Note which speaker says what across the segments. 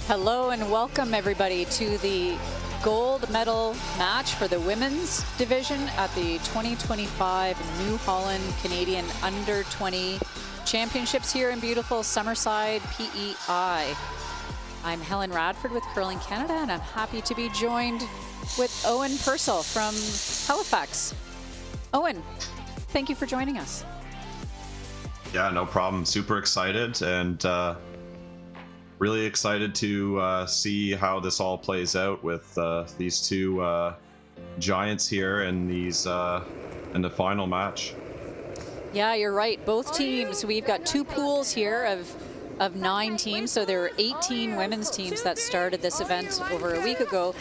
Speaker 1: Hello and welcome everybody to the gold medal match for the women's division at the 2025 New Holland Canadian Under-20 Championships here in beautiful Summerside, PEI. I'm Helen Radford with Curling Canada, and I'm happy to be joined with Owen Purcell from Halifax. Owen, thank you for joining us.
Speaker 2: Yeah, no problem. Super excited and really excited to see how this all plays out with these two giants here in these in the final match.
Speaker 1: Yeah, you're right. Both teams, we've got two pools here of 9 teams. So there are 18 women's teams that started this event over a week ago.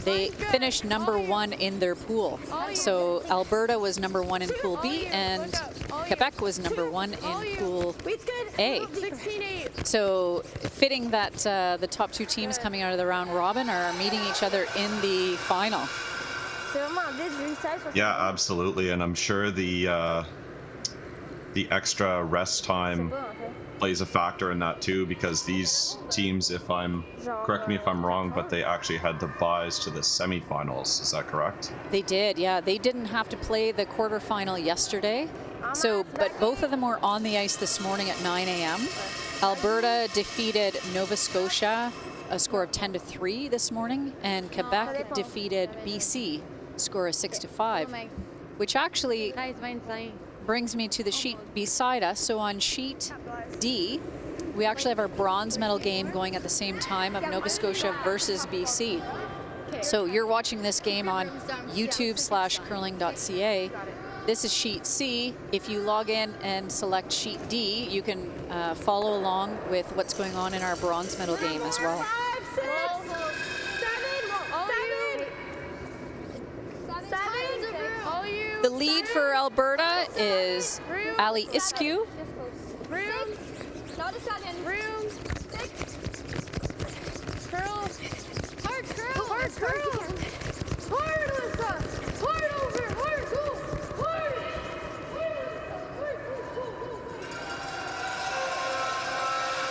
Speaker 1: They finished number 1 in their pool. So Alberta was number 1 in Pool B, and Quebec was number 1 in Pool A. So fitting that the top 2 teams coming out of the round robin are meeting each other in the final.
Speaker 2: Yeah, absolutely, and I'm sure the extra rest time plays a factor in that too, because these teams, correct me if I'm wrong, but they actually had the buys to the semifinals. Is that correct?
Speaker 1: They did, yeah. They didn't have to play the quarterfinal yesterday. So, but both of them were on the ice this morning at 9 a.m. Alberta defeated Nova Scotia a score of 10-3 this morning, and Quebec defeated BC score of 6-5, which actually brings me to the sheet beside us. So on sheet D, we actually have our bronze medal game going at the same time of Nova Scotia versus BC. So you're watching this game on youtube.com/curling.ca. This is sheet C. If you log in and select sheet D, you can follow along with what's going on in our bronze medal game as well. The lead for Alberta is Ali Iskew.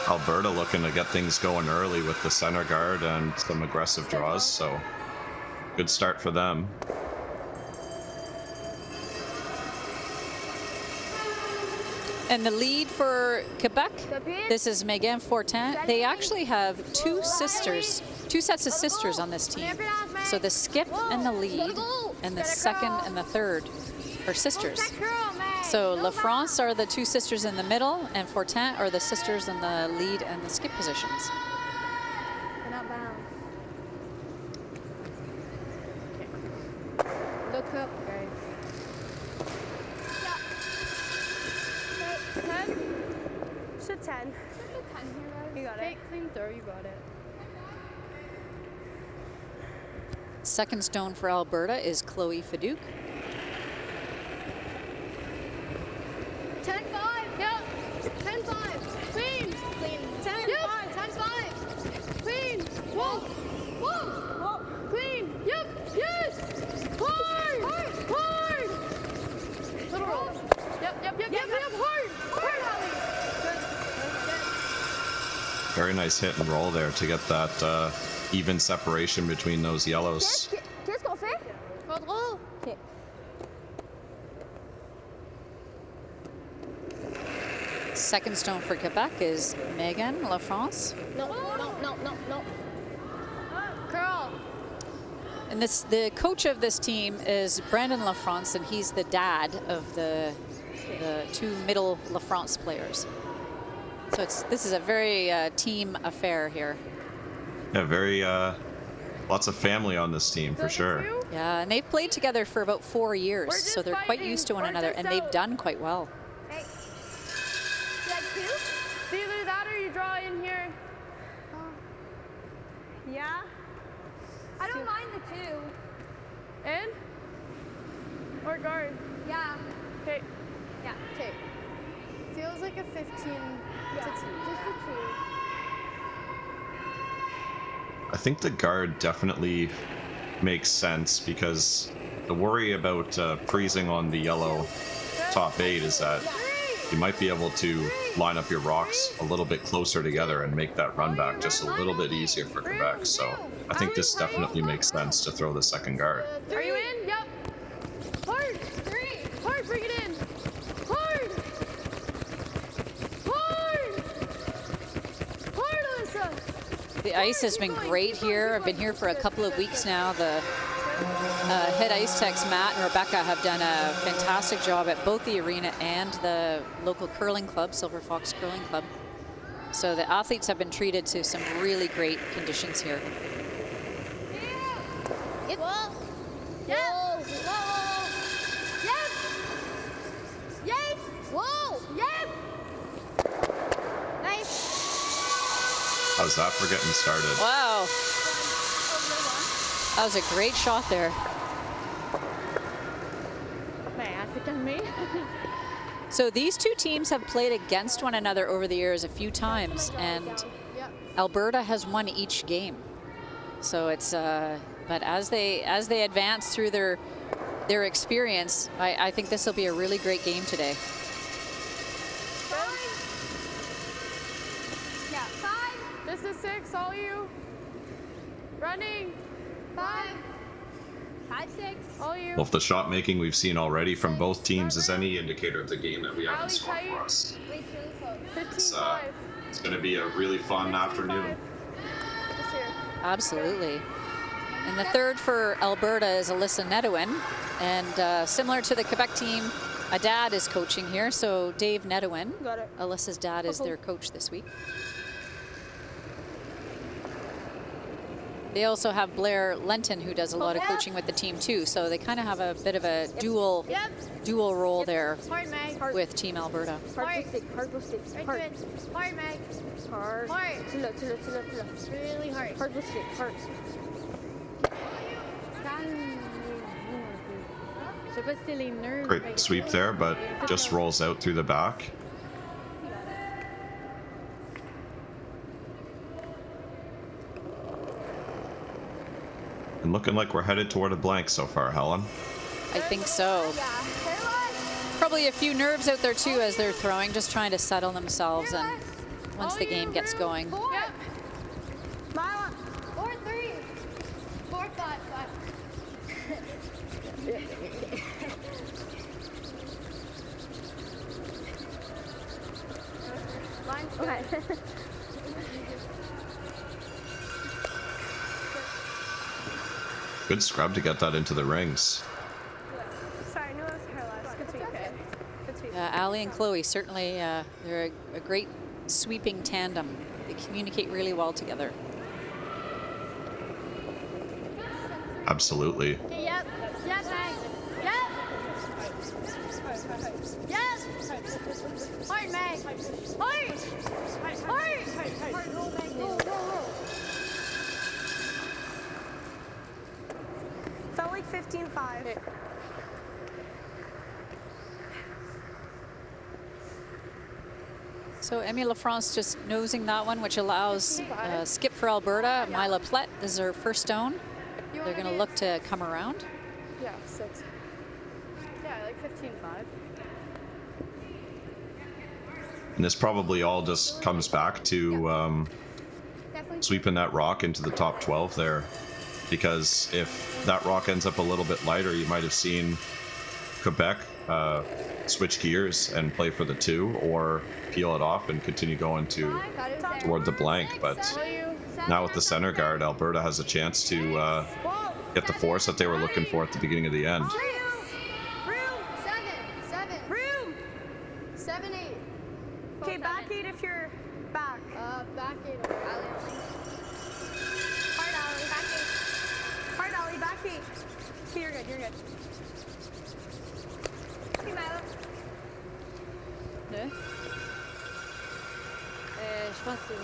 Speaker 2: Alberta looking to get things going early with the center guard and some aggressive draws, so good start for them.
Speaker 1: And the lead for Quebec, this is Megan Fortin. They actually have two sets of sisters on this team. So the skip and the lead, and the second and the third are sisters. So La France are the 2 sisters in the middle, and Fortin are the sisters in the lead and the skip positions.
Speaker 3: Look up, guys. 10? Should 10. You got it. Clean throw, you got it.
Speaker 1: Second stone for Alberta is Chloe Fadouk.
Speaker 3: 10-5. Yep. 10-5. Clean. Clean. 10-5. Yep. 10-5. Clean. Whoa. Whoa. Whoa. Clean. Yep. Yes. Hard. Hard. Hard. Little roll. Yep. Yep. Yep. Yep. Yep. Hard. Hard, Ali. Good.
Speaker 2: Very nice hit and roll there to get that even separation between those yellows.
Speaker 3: Qu'est-ce qu'on fait? Pas drôle. Okay.
Speaker 1: Second stone for Quebec is Megan La France.
Speaker 3: No. Girl.
Speaker 1: And the coach of this team is Brandon La France, and he's the dad of the 2 middle La France players. So this is a very team affair here.
Speaker 2: Yeah, very lots of family on this team for sure.
Speaker 1: Yeah, and they've played together for about 4 years, so they're quite used to one another, and they've done quite well.
Speaker 3: Hey. It's either that or you draw in here. Yeah? I don't mind the 2. In? Or guard? Yeah. Okay. Yeah, 2. Feels like a 15 to 2. Just a 2.
Speaker 2: I think the guard definitely makes sense, because the worry about freezing on the yellow top 8 is that you might be able to line up your rocks a little bit closer together and make that run back just a little bit easier for Quebec. So I think this definitely makes sense to throw the second guard.
Speaker 3: Are you in? Yep. Hard. 3. Hard. Bring it in. Hard. Hard. Hard, Alyssa.
Speaker 1: The ice has been great here. I've been here for a couple of weeks now. The head ice techs, Matt and Rebecca, have done a fantastic job at both the arena and the local curling club, Silver Fox Curling Club. So the athletes have been treated to some really great conditions here.
Speaker 3: Yep. Whoa. Yep. Whoa. Yep. Yep. Whoa. Yep. Nice.
Speaker 2: How's that for getting started?
Speaker 1: Wow. That was a great shot there. So these two teams have played against one another over the years a few times, and Alberta has won each game. So it's, but as they advance through their experience, I think this will be a really great game today.
Speaker 3: 5. This is 6. All you. Running. 5. 5, 6. All you.
Speaker 2: Well, if the shot making we've seen already from both teams is any indicator of the game that we have in store for us, it's going to be a really fun afternoon.
Speaker 1: Absolutely. And the third for Alberta is Alyssa Nedouin. And similar to the Quebec team, a dad is coaching here. So Dave Nedouin, Alyssa's dad, is their coach this week. They also have Blair Lenton, who does a lot of coaching with the team too. So they kind of have a bit of a dual role there with Team Alberta.
Speaker 3: Hard stick, hard stick, hard. Hard, Meg. Hard. Hard. Really hard. Hard stick, hard.
Speaker 2: Great sweep there, but just rolls out through the back. And looking like we're headed toward a blank so far, Helen.
Speaker 1: I think so. Probably a few nerves out there too as they're throwing, just trying to settle themselves, and once the game gets going.
Speaker 3: 4, 3. 4, 5, 5. Okay.
Speaker 2: Good scrub to get that into the rings.
Speaker 3: Sorry, no, that's her last. Good sweep. Okay. Good sweep.
Speaker 1: Ali and Chloe, certainly they're a great sweeping tandem. They communicate really well together.
Speaker 2: Absolutely.
Speaker 3: Okay, yep. Yep, Meg. Yep. Yep. Hard, Meg. Hard. Hard. Roll, Meg. Roll.
Speaker 4: Felt like 15-5.
Speaker 1: So Emmy LaFrance just nosing that one, which allows skip for Alberta. Mila Plett is her first stone. They're going to look to come around.
Speaker 3: Yeah, 6. Yeah, like 15-5.
Speaker 2: And this probably all just comes back to sweeping that rock into the top 12 there. Because if that rock ends up a little bit lighter, you might have seen Quebec switch gears and play for the 2, or peel it off and continue going toward the blank. But now with the center guard, Alberta has a chance to get the force that they were looking for at the beginning of the end.
Speaker 3: Room. 7, 8.
Speaker 4: Okay, back 8 if you're back.
Speaker 3: Back 8.
Speaker 4: Hard alley, back 8. Hard alley, back 8. Okay, you're good. Okay, Milo.
Speaker 3: Je pense que c'est...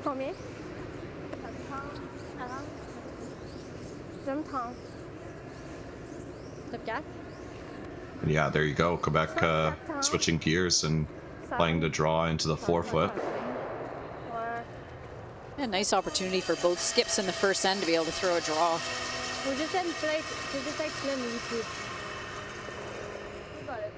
Speaker 4: Combien? J'aime 30.
Speaker 3: Top 4?
Speaker 2: And yeah, there you go. Quebec switching gears and playing the draw into the 4-foot.
Speaker 1: A nice opportunity for both skips in the first end to be able to throw a draw.
Speaker 3: Faut juste être plein, faut juste être plein de liquide. got it.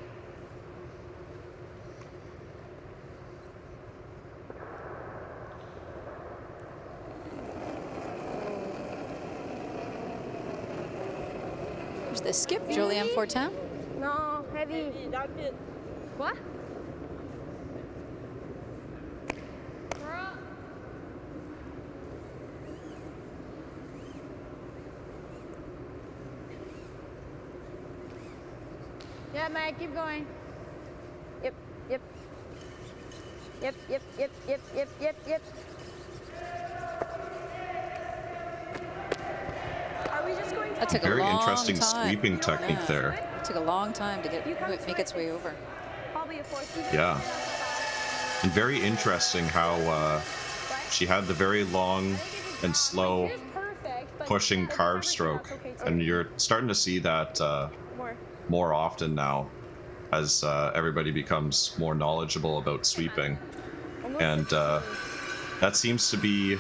Speaker 1: There's the skip, Julianne Fortin.
Speaker 4: No, heavy.
Speaker 3: Quoi? Yeah, Mike, keep going.
Speaker 4: Yep. Are we just going to
Speaker 1: That took a
Speaker 2: Very
Speaker 1: long
Speaker 2: interesting
Speaker 1: time.
Speaker 2: sweeping technique
Speaker 1: Yeah.
Speaker 2: there.
Speaker 1: It took a long time to make its way over.
Speaker 4: probably a 4-seater?
Speaker 2: Yeah. And very interesting how she had the very long and slow
Speaker 4: Here's perfect, but
Speaker 2: pushing
Speaker 4: yeah,
Speaker 2: carve
Speaker 4: everything
Speaker 2: stroke.
Speaker 4: else okay, too.
Speaker 2: And you're starting to see that
Speaker 4: More.
Speaker 2: more often now as everybody becomes more knowledgeable about sweeping. And that seems to be,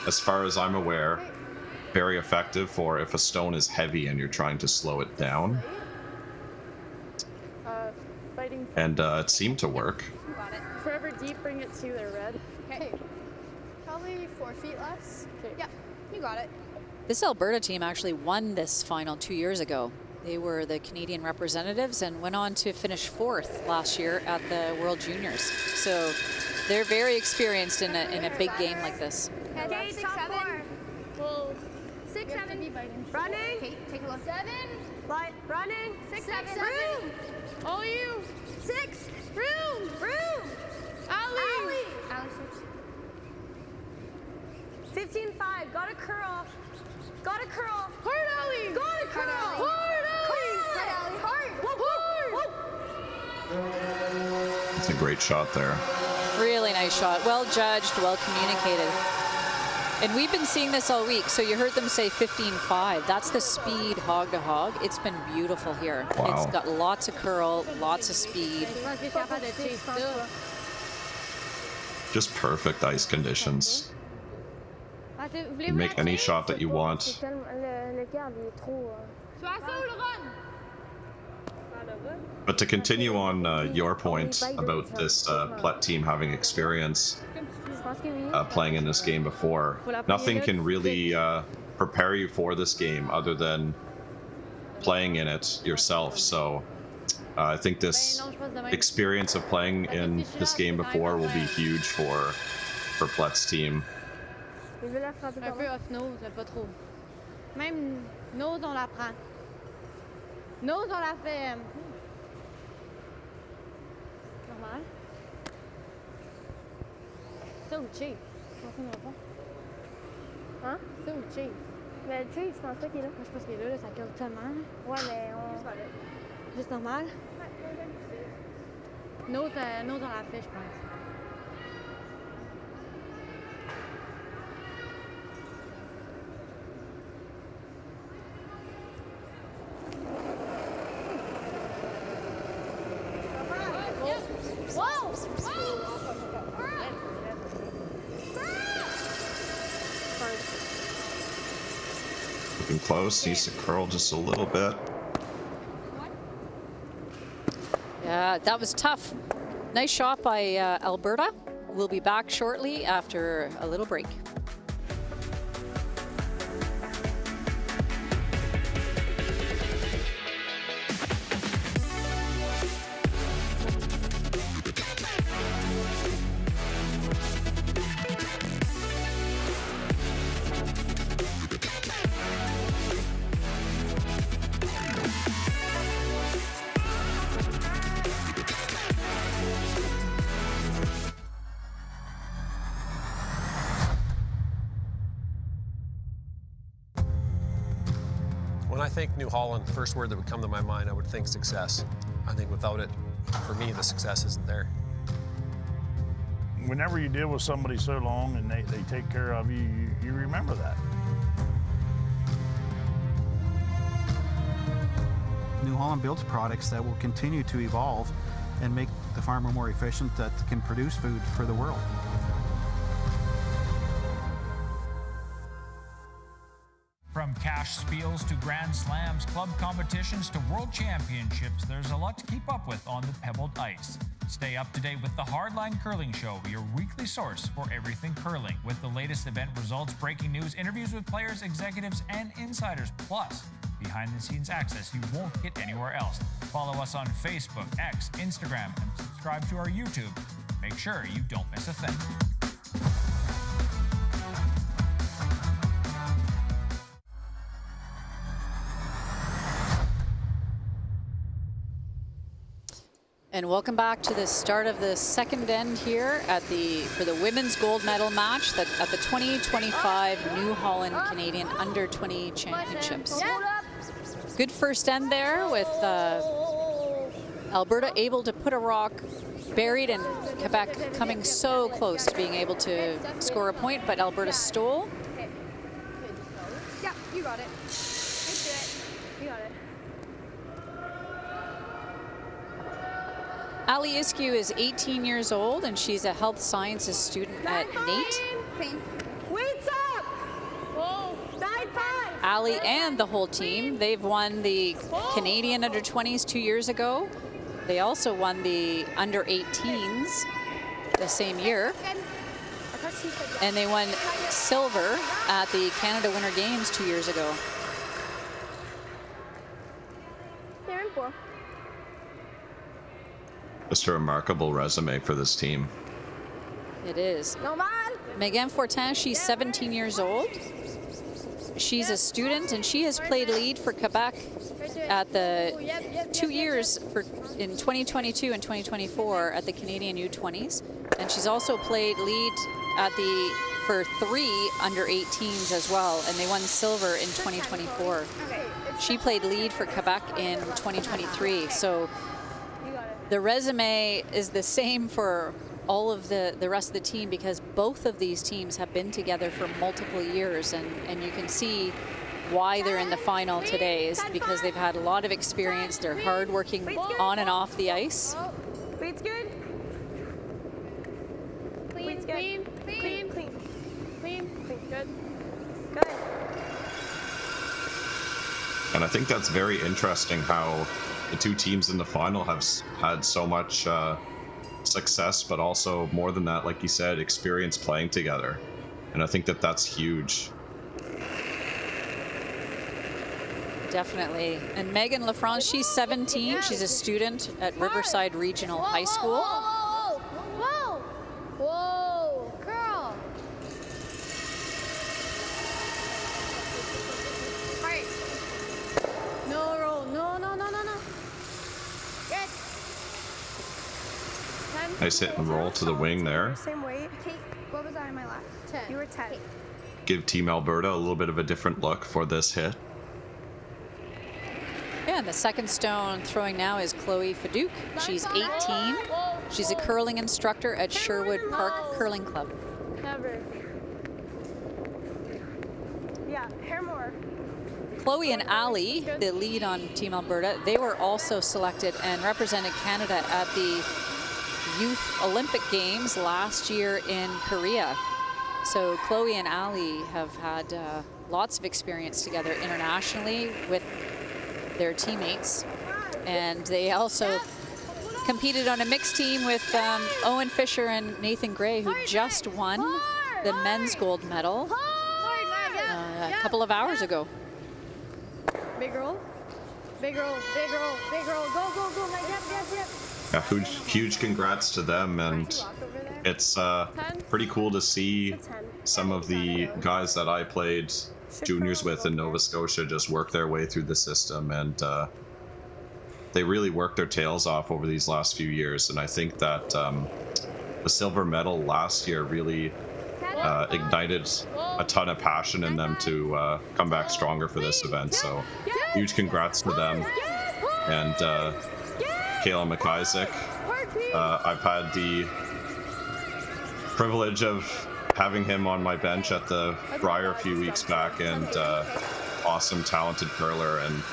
Speaker 2: as far as I'm aware, very effective for if a stone is heavy and you're trying to slow it down.
Speaker 3: Fighting
Speaker 2: And it seemed to work.
Speaker 3: forever deep, bring it to the red.
Speaker 5: Okay. Probably 4 feet less.
Speaker 3: Okay.
Speaker 5: Yeah, you got it.
Speaker 1: This Alberta team actually won this final 2 years ago. They were the Canadian representatives and went on to finish 4th last year at the World Juniors. So they're very experienced in a big game like this.
Speaker 4: Okay,
Speaker 5: 6,
Speaker 4: top
Speaker 5: 7.
Speaker 4: 4.
Speaker 3: Well,
Speaker 5: 6, 7.
Speaker 4: Running.
Speaker 5: Okay, take a look.
Speaker 3: 7,
Speaker 4: Running.
Speaker 5: 6, 7.
Speaker 4: Room.
Speaker 3: all you.
Speaker 4: 6.
Speaker 3: Room.
Speaker 4: Ali.
Speaker 5: Alex,
Speaker 4: 15-5. Got a curl.
Speaker 3: Hard alley.
Speaker 4: Got a curl.
Speaker 3: Hard alley.
Speaker 4: Hard.
Speaker 2: It's a great shot there.
Speaker 1: Really nice shot. Well judged, well communicated. And we've been seeing this all week. So you heard them say 15-5. That's the speed hog to hog. It's been beautiful here.
Speaker 2: Wow.
Speaker 1: It's got lots of curl, lots of speed.
Speaker 2: Just perfect ice conditions. You make any shot that you want.
Speaker 4: Le garde, il est trop.
Speaker 2: But to continue on your point about this Plet team having experience playing in this game before, nothing can really prepare you for this game other than playing in it yourself. So I think this experience of playing in this game before will be huge for Plet's team.
Speaker 4: Il veut la frapper
Speaker 3: Un peu off nose, mais pas trop. Même nose, on la prend. Nose, on la fait. Normal. Ça ou chase? Je pense qu'on va
Speaker 4: Hein?
Speaker 3: Ça ou chase?
Speaker 4: Mais le chase, je pense pas qu'il est là.
Speaker 3: Moi, je pense qu'il est là, ça curle tellement.
Speaker 4: Ouais, mais on.
Speaker 3: Juste normal. Nose, on la fait, je pense.
Speaker 2: Looking close, needs to curl just a little bit.
Speaker 1: Yeah, that was tough. Nice shot by Alberta. We'll be back shortly after a little break.
Speaker 6: When I think New Holland, the first word that would come to my mind, I would think success. I think without it, for me, the success isn't there.
Speaker 7: Whenever you deal with somebody so long and they take care of you, you remember that.
Speaker 8: New Holland builds products that will continue to evolve and make the farmer more efficient, that can produce food for the world.
Speaker 9: From cash spiels to Grand Slams, club competitions to World Championships, there's a lot to keep up with on the pebbled ice. Stay up to date with the Hardline Curling Show, your weekly source for everything curling, with the latest event results, breaking news, interviews with players, executives, and insiders, plus behind-the-scenes access you won't get anywhere else. Follow us on Facebook, X, Instagram, and subscribe to our YouTube. Make sure you don't miss a thing.
Speaker 1: And welcome back to the start of the second end here for the women's gold medal match at the 2025 New Holland Canadian Under 20 Championships. Good first end there with Alberta able to put a rock buried and Quebec coming so close to being able to score a point, but Alberta stole.
Speaker 5: Okay. Yeah, you got it. Let's do it. You got it.
Speaker 1: Ali Iskew is 18 years old and she's a health sciences student at NAIT.
Speaker 5: Clean.
Speaker 4: Weights up!
Speaker 3: Whoa.
Speaker 4: 9-5.
Speaker 1: Ali and the whole team, they've won the Canadian Under 20s 2 years ago. They also won the Under 18s the same year. And they won silver at the Canada Winter Games 2 years ago.
Speaker 2: Just a remarkable resume for this team.
Speaker 1: It is.
Speaker 4: No man.
Speaker 1: Megan Fortin, she's 17 years old. She's a student and she has played lead for Quebec at the 2 years in 2022 and 2024 at the Canadian U-20s. And she's also played lead for 3 under 18s as well, and they won silver in 2024. She played lead for Quebec in 2023. So the resume is the same for all of the rest of the team because both of these teams have been together for multiple years, and you can see why they're in the final today is because they've had a lot of experience. They're hardworking on and off the ice.
Speaker 4: Weight's good.
Speaker 3: Clean, clean, clean, clean, clean, good.
Speaker 4: Good.
Speaker 2: And I think that's very interesting how the two teams in the final have had so much success, but also more than that, like you said, experience playing together. And I think that that's huge.
Speaker 1: Definitely. And Megan Lafrance, she's 17. She's a student at Riverside Regional High School.
Speaker 5: Whoa, whoa, whoa, whoa, girl. All right.
Speaker 3: No roll. No, no, no, no, no.
Speaker 5: Good.
Speaker 3: 10.
Speaker 2: Nice hit and roll to the wing there.
Speaker 4: Same weight.
Speaker 5: Okay. What was I in my last?
Speaker 3: 10.
Speaker 4: You were 10.
Speaker 2: Give Team Alberta a little bit of a different look for this hit.
Speaker 1: Yeah, and the second stone throwing now is Chloe Fadouk. She's 18. She's a curling instructor at Sherwood Park Curling Club.
Speaker 3: Never.
Speaker 4: Yeah, hair more.
Speaker 1: Chloe and Ali, the lead on Team Alberta, they were also selected and represented Canada at the Youth Olympic Games last year in Korea. So Chloe and Ali have had lots of experience together internationally with their teammates, and they also competed on a mixed team with Owen Fisher and Nathan Gray, who just won the men's gold medal a couple of hours ago.
Speaker 3: Big roll. Big roll. Big roll. Big roll. Go, go, go. Yep.
Speaker 2: Yeah, huge congrats to them, and it's pretty cool to see some of the guys that I played juniors with in Nova Scotia just work their way through the system, and they really worked their tails off over these last few years. And I think that the silver medal last year really ignited a ton of passion in them to come back stronger for this event. So huge congrats to them. And Kayla McIsaac, I've had the privilege of having him on my bench at the Briar a few weeks back, and awesome, talented curler, and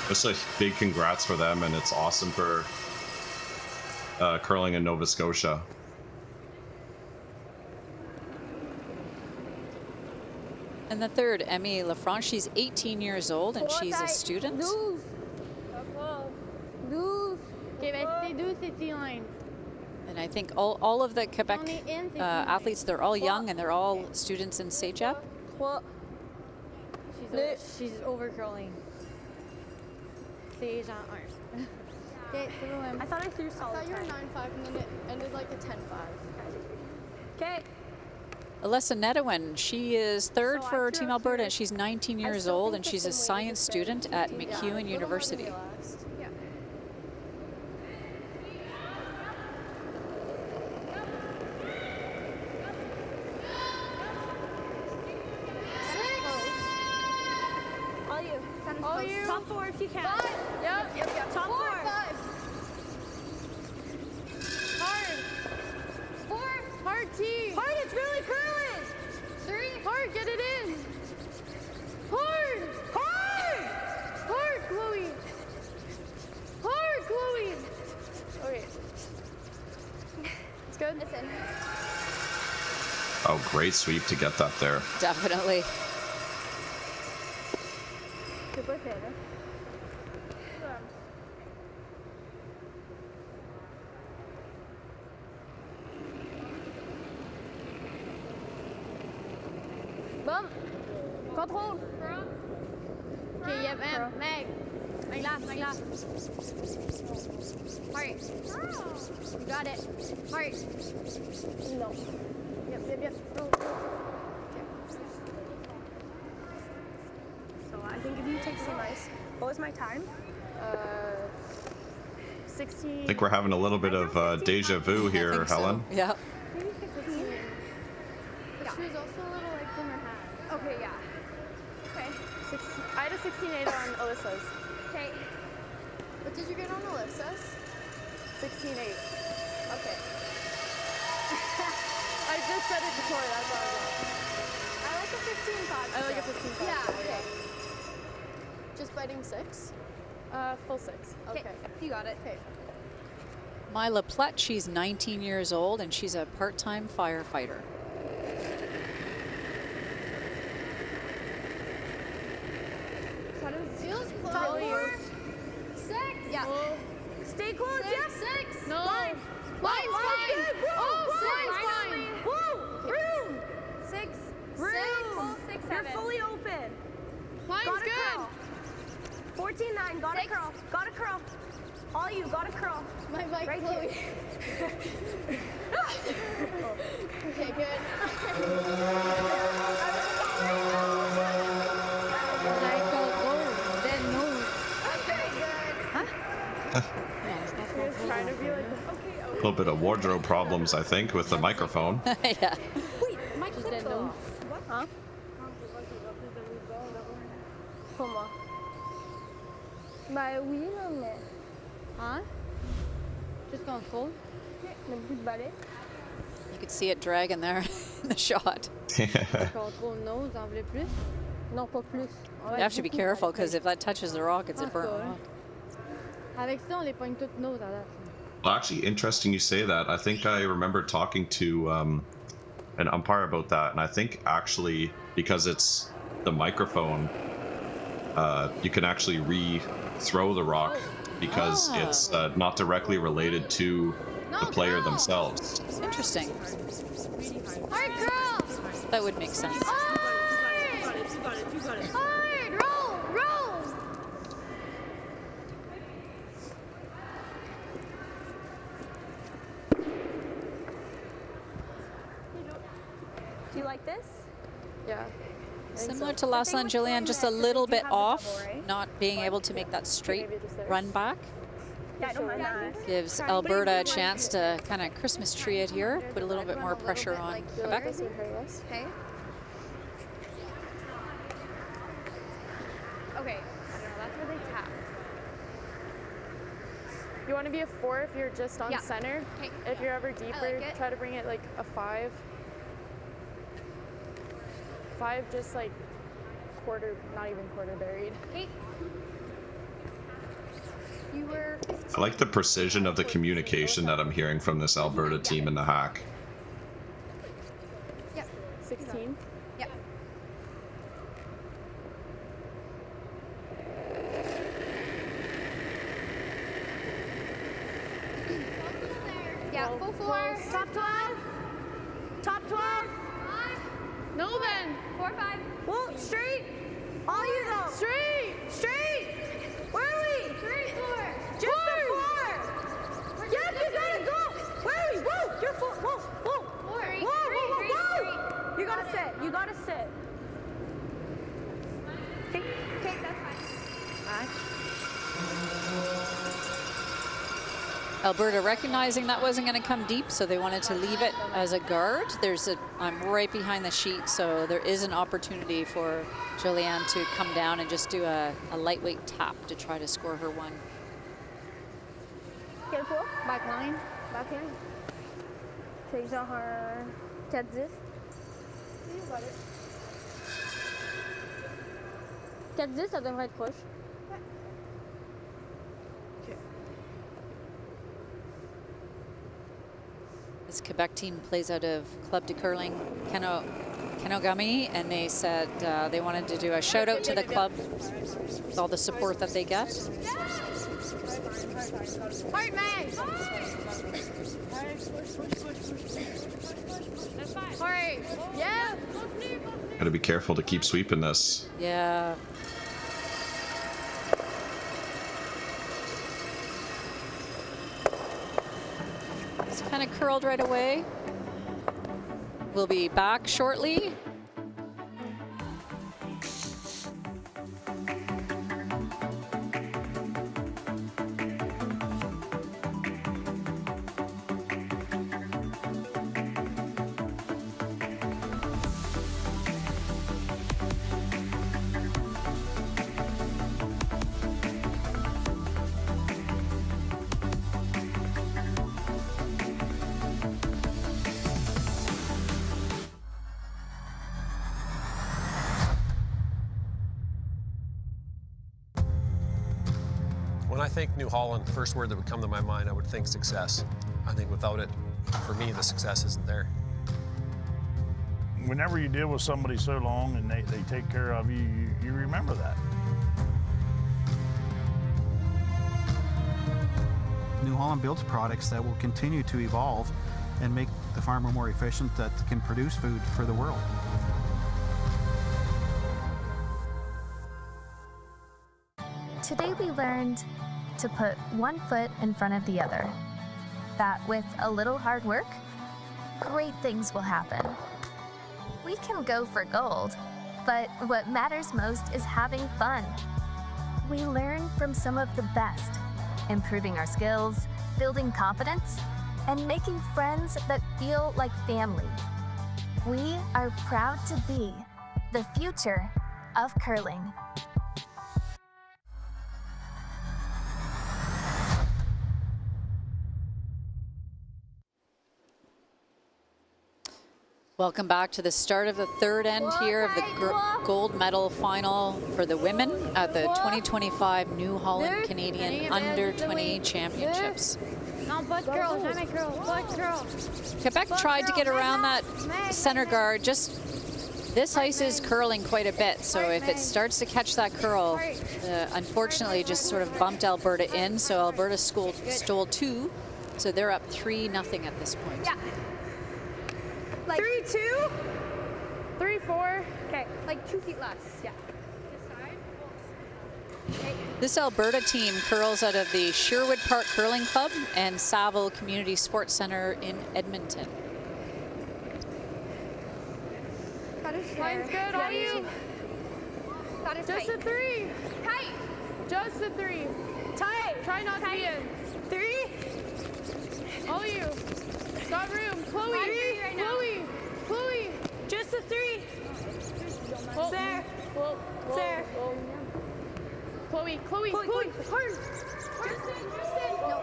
Speaker 2: just a big congrats for them, and it's awesome for curling in Nova Scotia.
Speaker 1: And the third, Emmy Lafrance, she's 18 years old and she's a student.
Speaker 3: 12. 12. Okay, ben c'est 12, c'est T-line.
Speaker 1: And I think all of the Quebec
Speaker 3: On est in, c'est
Speaker 1: athletes, they're all young and they're all students in CEGEP.
Speaker 3: 3. She's over curling. C'est genre 1. Okay, c'est bon,
Speaker 4: I thought I threw solid.
Speaker 5: I thought you were 9.5 and then it ended like a 10.5.
Speaker 4: Okay.
Speaker 1: Alyssa Nedowin, she is third
Speaker 4: So I
Speaker 1: for
Speaker 4: threw
Speaker 1: Team
Speaker 4: up
Speaker 1: Alberta
Speaker 4: here.
Speaker 1: and she's 19 years
Speaker 4: still
Speaker 1: old
Speaker 4: think
Speaker 1: and
Speaker 4: the
Speaker 1: she's a
Speaker 4: same weight as
Speaker 1: science
Speaker 4: the
Speaker 1: student at
Speaker 5: Yeah,
Speaker 1: McEwen
Speaker 5: a little more
Speaker 1: University.
Speaker 5: relaxed.
Speaker 3: Yeah.
Speaker 4: All you.
Speaker 3: All you.
Speaker 4: Top 4 if you can.
Speaker 3: 5. Yep.
Speaker 4: Top 4.
Speaker 3: 5. Hard. 4. Hard T.
Speaker 4: Hard, it's really curling.
Speaker 3: 3. Hard, get it in. Hard. Hard, Chloe. Hard, Chloe. Okay. It's good.
Speaker 4: It's in.
Speaker 2: Oh, great sweep to get that there.
Speaker 1: Definitely.
Speaker 4: Tu peux faire, là.
Speaker 3: Bum. Contrôle. Okay, yep, Meg. My glass. Heart. You got it. Heart.
Speaker 4: No. Yep. Go. So I think if you take some ice. What was my time? 60.
Speaker 2: I think we're having a little bit of deja vu here,
Speaker 1: think so.
Speaker 2: Helen.
Speaker 1: Yeah.
Speaker 4: Maybe 15.
Speaker 5: But she was also a little like from her hat.
Speaker 4: Okay, yeah. Okay.
Speaker 3: I had a 16.8 on Alyssa's.
Speaker 4: Okay.
Speaker 5: What did you get on Alyssa's?
Speaker 3: 16.8.
Speaker 4: Okay.
Speaker 3: I just said it before, that's why I was
Speaker 4: I like a 15.5.
Speaker 3: I like a 15.
Speaker 5: Yeah, okay. Just biting 6?
Speaker 3: Full 6.
Speaker 5: Okay.
Speaker 4: You got it.
Speaker 5: Okay.
Speaker 1: Myla Plett, she's 19 years old and she's a part-time firefighter.
Speaker 5: Feels close.
Speaker 3: Top 4.
Speaker 5: 6?
Speaker 4: Yeah. Stay close, yes.
Speaker 3: 6. No.
Speaker 4: Line.
Speaker 3: Line's fine.
Speaker 4: Good. Woo.
Speaker 3: Oh, line's fine.
Speaker 4: Woo. Room. 6. Room.
Speaker 5: 6,
Speaker 4: You're
Speaker 5: 7.
Speaker 4: fully open.
Speaker 3: Line's
Speaker 4: Got a
Speaker 3: good.
Speaker 4: curl. 14.9. Got a
Speaker 5: 6.
Speaker 4: curl. Got a curl. All you. Got a curl.
Speaker 5: My bike,
Speaker 4: Right
Speaker 5: Chloe.
Speaker 4: here.
Speaker 5: Okay, good.
Speaker 3: Trying to be like,
Speaker 2: A little bit of wardrobe problems, I think, with the microphone.
Speaker 1: Yeah.
Speaker 4: Wait, my clip's off. What? Huh? Comment? Bah oui, non, mais...
Speaker 3: huh? Just control.
Speaker 4: Le bout de balai.
Speaker 1: You could see it dragging there in the shot.
Speaker 3: Control nose, en voulais plus?
Speaker 4: Non, pas plus.
Speaker 1: You have to be careful because if that touches the rockets, it burns.
Speaker 3: Avec ça, on les pogne toutes nose à date.
Speaker 2: Well, actually, interesting you say that. I think I remember talking to an umpire about that, and I think actually because it's the microphone, you can actually re-throw the rock because it's not directly related to the player themselves.
Speaker 1: Interesting.
Speaker 3: Hard girl!
Speaker 1: That would make sense.
Speaker 3: Hard! Roll!
Speaker 4: Do you like this?
Speaker 3: Yeah.
Speaker 1: Similar to Lasla and Julian, just a little bit off, not being able to make that straight run back.
Speaker 4: Yeah, I don't mind that.
Speaker 1: Gives Alberta a chance to kind of Christmas tree it here, put a little bit more pressure on Quebec.
Speaker 5: Okay.
Speaker 3: Okay, I don't know, that's where they tap. You want to be a 4 if you're just on
Speaker 5: Yeah.
Speaker 3: center.
Speaker 5: Okay.
Speaker 3: If you're ever deeper,
Speaker 5: it.
Speaker 3: try to bring it like a 5. 5 just like quarter, not even quarter buried.
Speaker 5: Okay. You were
Speaker 2: I like the precision of the communication that I'm hearing from this Alberta team in the hack.
Speaker 3: 16.
Speaker 5: Yep. Yeah, full 4.
Speaker 4: Top 12. Top 12.
Speaker 5: 5.
Speaker 3: No then.
Speaker 5: 4, 5.
Speaker 4: Well, straight. All you though.
Speaker 3: Straight.
Speaker 4: Straight. Where are we?
Speaker 5: 3, 4.
Speaker 4: Just the 4. Yep, you gotta go. Where are we? Whoa, you're full. Whoa, whoa.
Speaker 5: 4. 3,
Speaker 4: Whoa, whoa, whoa,
Speaker 5: 3,
Speaker 4: whoa. You gotta sit. You gotta sit. Okay,
Speaker 5: that's fine.
Speaker 1: Alberta recognizing that wasn't going to come deep, so they wanted to leave it as a guard. I'm right behind the sheet, so there is an opportunity for Julianne to come down and just do a lightweight tap to try to score her 1.
Speaker 4: Careful. Back line. Back line. Takes on her. Catch this. You got it. Catch this, ça devrait être proche.
Speaker 1: This Quebec team plays out of Club de Curling Kenogami, and they said they wanted to do a shout out to the club with all the support that they get.
Speaker 3: Heart man. All right. Yeah.
Speaker 2: Gotta be careful to keep sweeping this.
Speaker 1: Yeah. It's kind of curled right away. We'll be back shortly.
Speaker 6: When I think New Holland, the first word that would come to my mind, I would think success. I think without it, for me, the success isn't there.
Speaker 7: Whenever you deal with somebody so long and they take care of you, you remember that.
Speaker 8: New Holland builds products that will continue to evolve and make the farmer more efficient, that can produce food for the world.
Speaker 10: Today we learned to put one foot in front of the other. That with a little hard work, great things will happen. We can go for gold, but what matters most is having fun. We learn from some of the best, improving our skills, building confidence, and making friends that feel like family. We are proud to be the future of curling.
Speaker 1: Welcome back to the start of the third end here of the gold medal final for the women at the 2025 New Holland Canadian Under-20 Championships.
Speaker 3: No, butt curl, jamais curl, butt curl.
Speaker 1: Quebec tried to get around that center guard. This ice is curling quite a bit, so if it starts to catch that curl, unfortunately just sort of bumped Alberta in, so Alberta stole 2, so they're up 3-0 at this point.
Speaker 4: Yeah. Like
Speaker 3: 3-2, 3-4.
Speaker 4: Okay, like 2 feet less. Yeah.
Speaker 1: This Alberta team curls out of the Sherwood Park Curling Club and Saville Community Sports Center in Edmonton.
Speaker 3: Line's good, all you. Just a 3.
Speaker 5: Tight.
Speaker 3: Just a 3.
Speaker 4: Tight.
Speaker 3: Try not to be in.
Speaker 4: 3.
Speaker 3: All you. Got room. Chloe.
Speaker 5: Right now.
Speaker 3: Chloe.
Speaker 4: Just a 3.
Speaker 3: Whoa.
Speaker 4: There.
Speaker 3: Whoa.
Speaker 4: There.
Speaker 3: Chloe. Hard. Justin. No.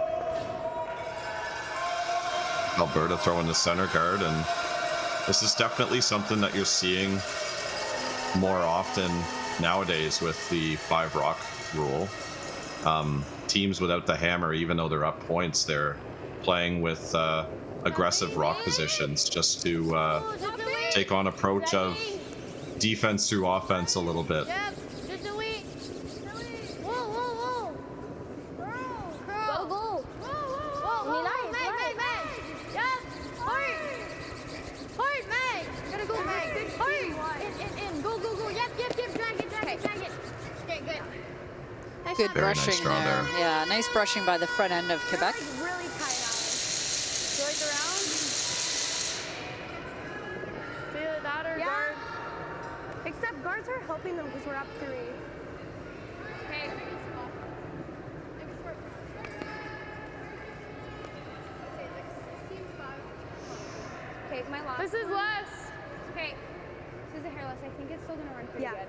Speaker 2: Alberta throwing the center guard, and this is definitely something that you're seeing more often nowadays with the 5 rock rule. Teams without the hammer, even though they're up points, they're playing with aggressive rock positions just to take on approach of defense through offense a little bit.
Speaker 3: Yep. Just a week. Whoa.
Speaker 4: Go.
Speaker 3: Whoa. Man.
Speaker 1: Good
Speaker 2: Very
Speaker 1: brushing
Speaker 2: nice draw there.
Speaker 1: Yeah, nice brushing by the front end of Quebec.
Speaker 4: Like really tight, Alex.
Speaker 3: Like around. See that or
Speaker 4: Yeah.
Speaker 3: guard?
Speaker 4: Except guards are helping them because we're up 3.
Speaker 5: Okay. Okay, my last.
Speaker 3: This is
Speaker 5: one.
Speaker 3: less.
Speaker 5: Okay. This is a hairless. I think it's still gonna run pretty
Speaker 4: Yeah.
Speaker 5: good.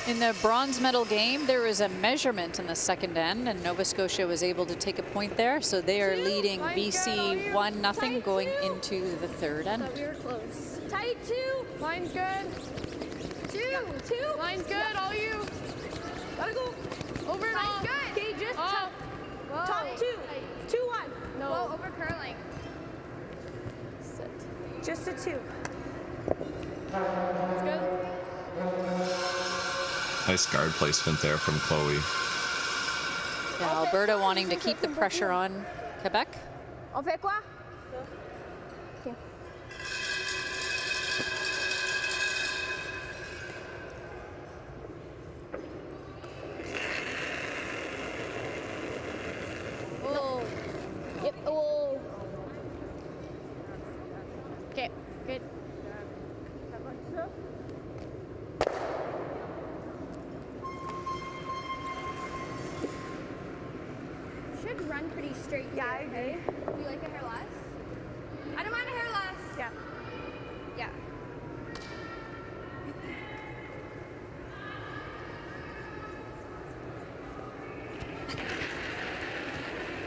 Speaker 1: In the bronze medal game, there was a measurement in the second end, and Nova Scotia was able to take a point there. So they are leading BC 1-0 going into the third end.
Speaker 5: But we were close.
Speaker 3: Tight 2. Line's good. 2. Line's good. All you. Gotta go. Over and
Speaker 5: Line's
Speaker 3: off.
Speaker 5: good.
Speaker 3: Okay, just
Speaker 5: Oh.
Speaker 3: top.
Speaker 4: Top 2. 2-1.
Speaker 3: No.
Speaker 5: Whoa, over curling.
Speaker 3: Sit.
Speaker 4: Just a 2.
Speaker 3: That's good.
Speaker 2: Nice guard placement there from Chloe.
Speaker 1: Yeah, Alberta wanting to keep the pressure on Quebec.
Speaker 4: On fait quoi? Okay.
Speaker 3: Oh. Yep. Oh. Okay. Good.
Speaker 5: Should run pretty straight.
Speaker 4: Yeah,
Speaker 5: here,
Speaker 4: I agree.
Speaker 5: okay? You like a hair less? I don't mind a hair less.
Speaker 4: Yeah.
Speaker 5: Yeah.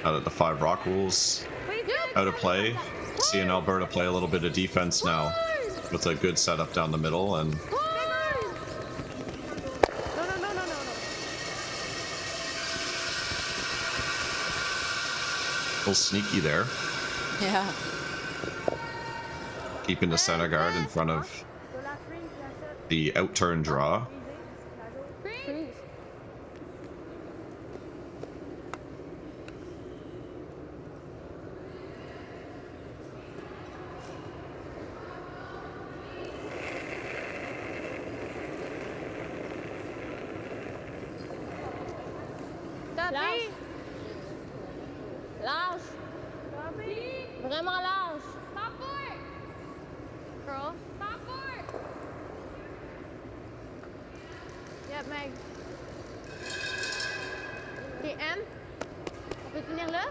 Speaker 2: Now that the 5 rock rules out of play, seeing Alberta play a little bit of defense now with a good setup down the middle, and
Speaker 3: No.
Speaker 2: a little sneaky there,
Speaker 1: Yeah.
Speaker 2: keeping the center guard in front of the outturn draw.
Speaker 3: Lâche. Lâche. Vraiment lâche.
Speaker 5: Top 4.
Speaker 3: Girl.
Speaker 5: Top 4.
Speaker 3: Yep, Meg. Ok, M. On peut finir là?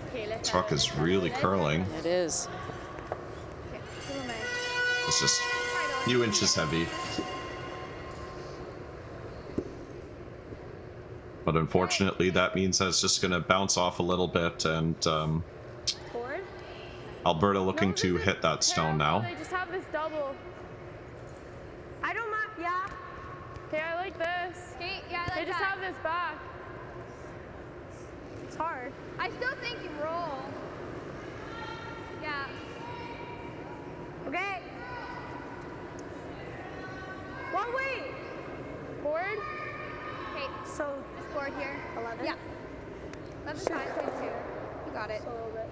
Speaker 3: Ok, laisse.
Speaker 2: Truck is really curling.
Speaker 1: It is.
Speaker 3: Ok, c'est bon, Meg.
Speaker 2: It's just a few inches heavy. But unfortunately, that means that it's just going to bounce off a little bit, and
Speaker 3: Forward.
Speaker 2: Alberta looking to hit that stone now.
Speaker 3: They just have this double.
Speaker 4: I don't mind. Yeah.
Speaker 3: Okay, I like this.
Speaker 5: Okay, yeah, I
Speaker 3: They
Speaker 5: like
Speaker 3: just
Speaker 5: that.
Speaker 3: have this back.
Speaker 4: It's hard.
Speaker 5: I still think you roll. Yeah.
Speaker 4: Okay. One way.
Speaker 3: Forward.
Speaker 5: Okay,
Speaker 4: So
Speaker 5: just forward here.
Speaker 4: 11.
Speaker 5: Yeah. That's fine. 22. You got it.
Speaker 4: So a little bit.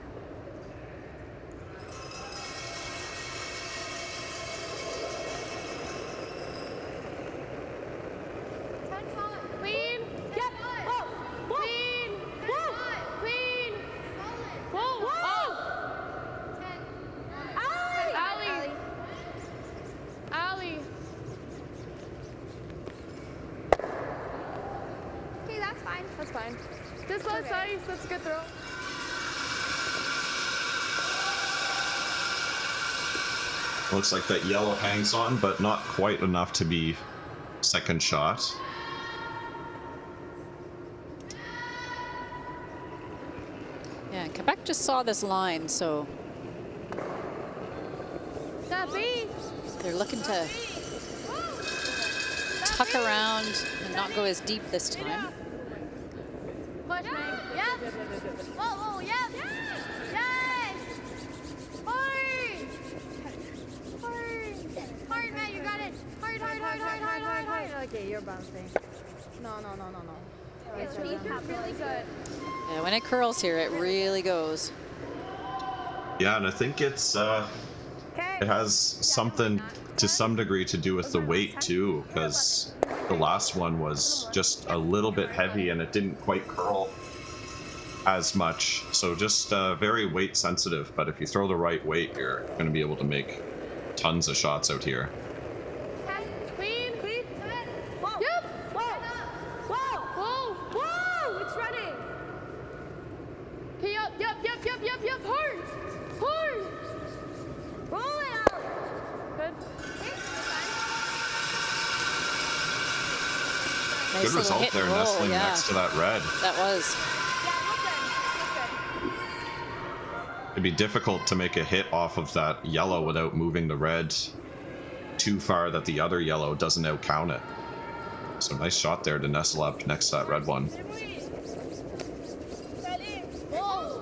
Speaker 3: Clean. Yep. Whoa. Clean. Whoa. Clean. Whoa. Whoa. Allie. Allie.
Speaker 5: Okay, that's fine.
Speaker 3: That's fine. Just less ice. That's a good throw.
Speaker 2: Looks like that yellow hangs on, but not quite enough to be second shot.
Speaker 1: Yeah, Quebec just saw this line, so
Speaker 3: Steffi.
Speaker 1: they're looking to tuck around and not go as deep this time.
Speaker 3: Push, Meg.
Speaker 5: Yep. Whoa, whoa, yep. Yes. Hard. Hard. Hard, man, you got it. Hard, hard, hard, hard, hard, hard, hard.
Speaker 3: Okay, you're bouncing. No.
Speaker 5: Okay, so these are really good.
Speaker 1: Yeah, when it curls here, it really goes.
Speaker 2: Yeah, and I think it's it has something to some degree to do with the weight too, because the last one was just a little bit heavy and it didn't quite curl as much. So just very weight sensitive, but if you throw the right weight, you're going to be able to make tons of shots out here.
Speaker 3: Clean. Whoa. Yep. Whoa. It's running. Okay, yep. Hard. Roll it out. Good.
Speaker 1: Nice
Speaker 2: Good
Speaker 1: little
Speaker 2: result
Speaker 1: hit and
Speaker 2: there,
Speaker 1: roll,
Speaker 2: nestling
Speaker 1: yeah.
Speaker 2: next to that red.
Speaker 1: That was.
Speaker 2: It'd be difficult to make a hit off of that yellow without moving the red too far that the other yellow doesn't outcount it. So nice shot there to nestle up next to that red one.
Speaker 3: Whoa.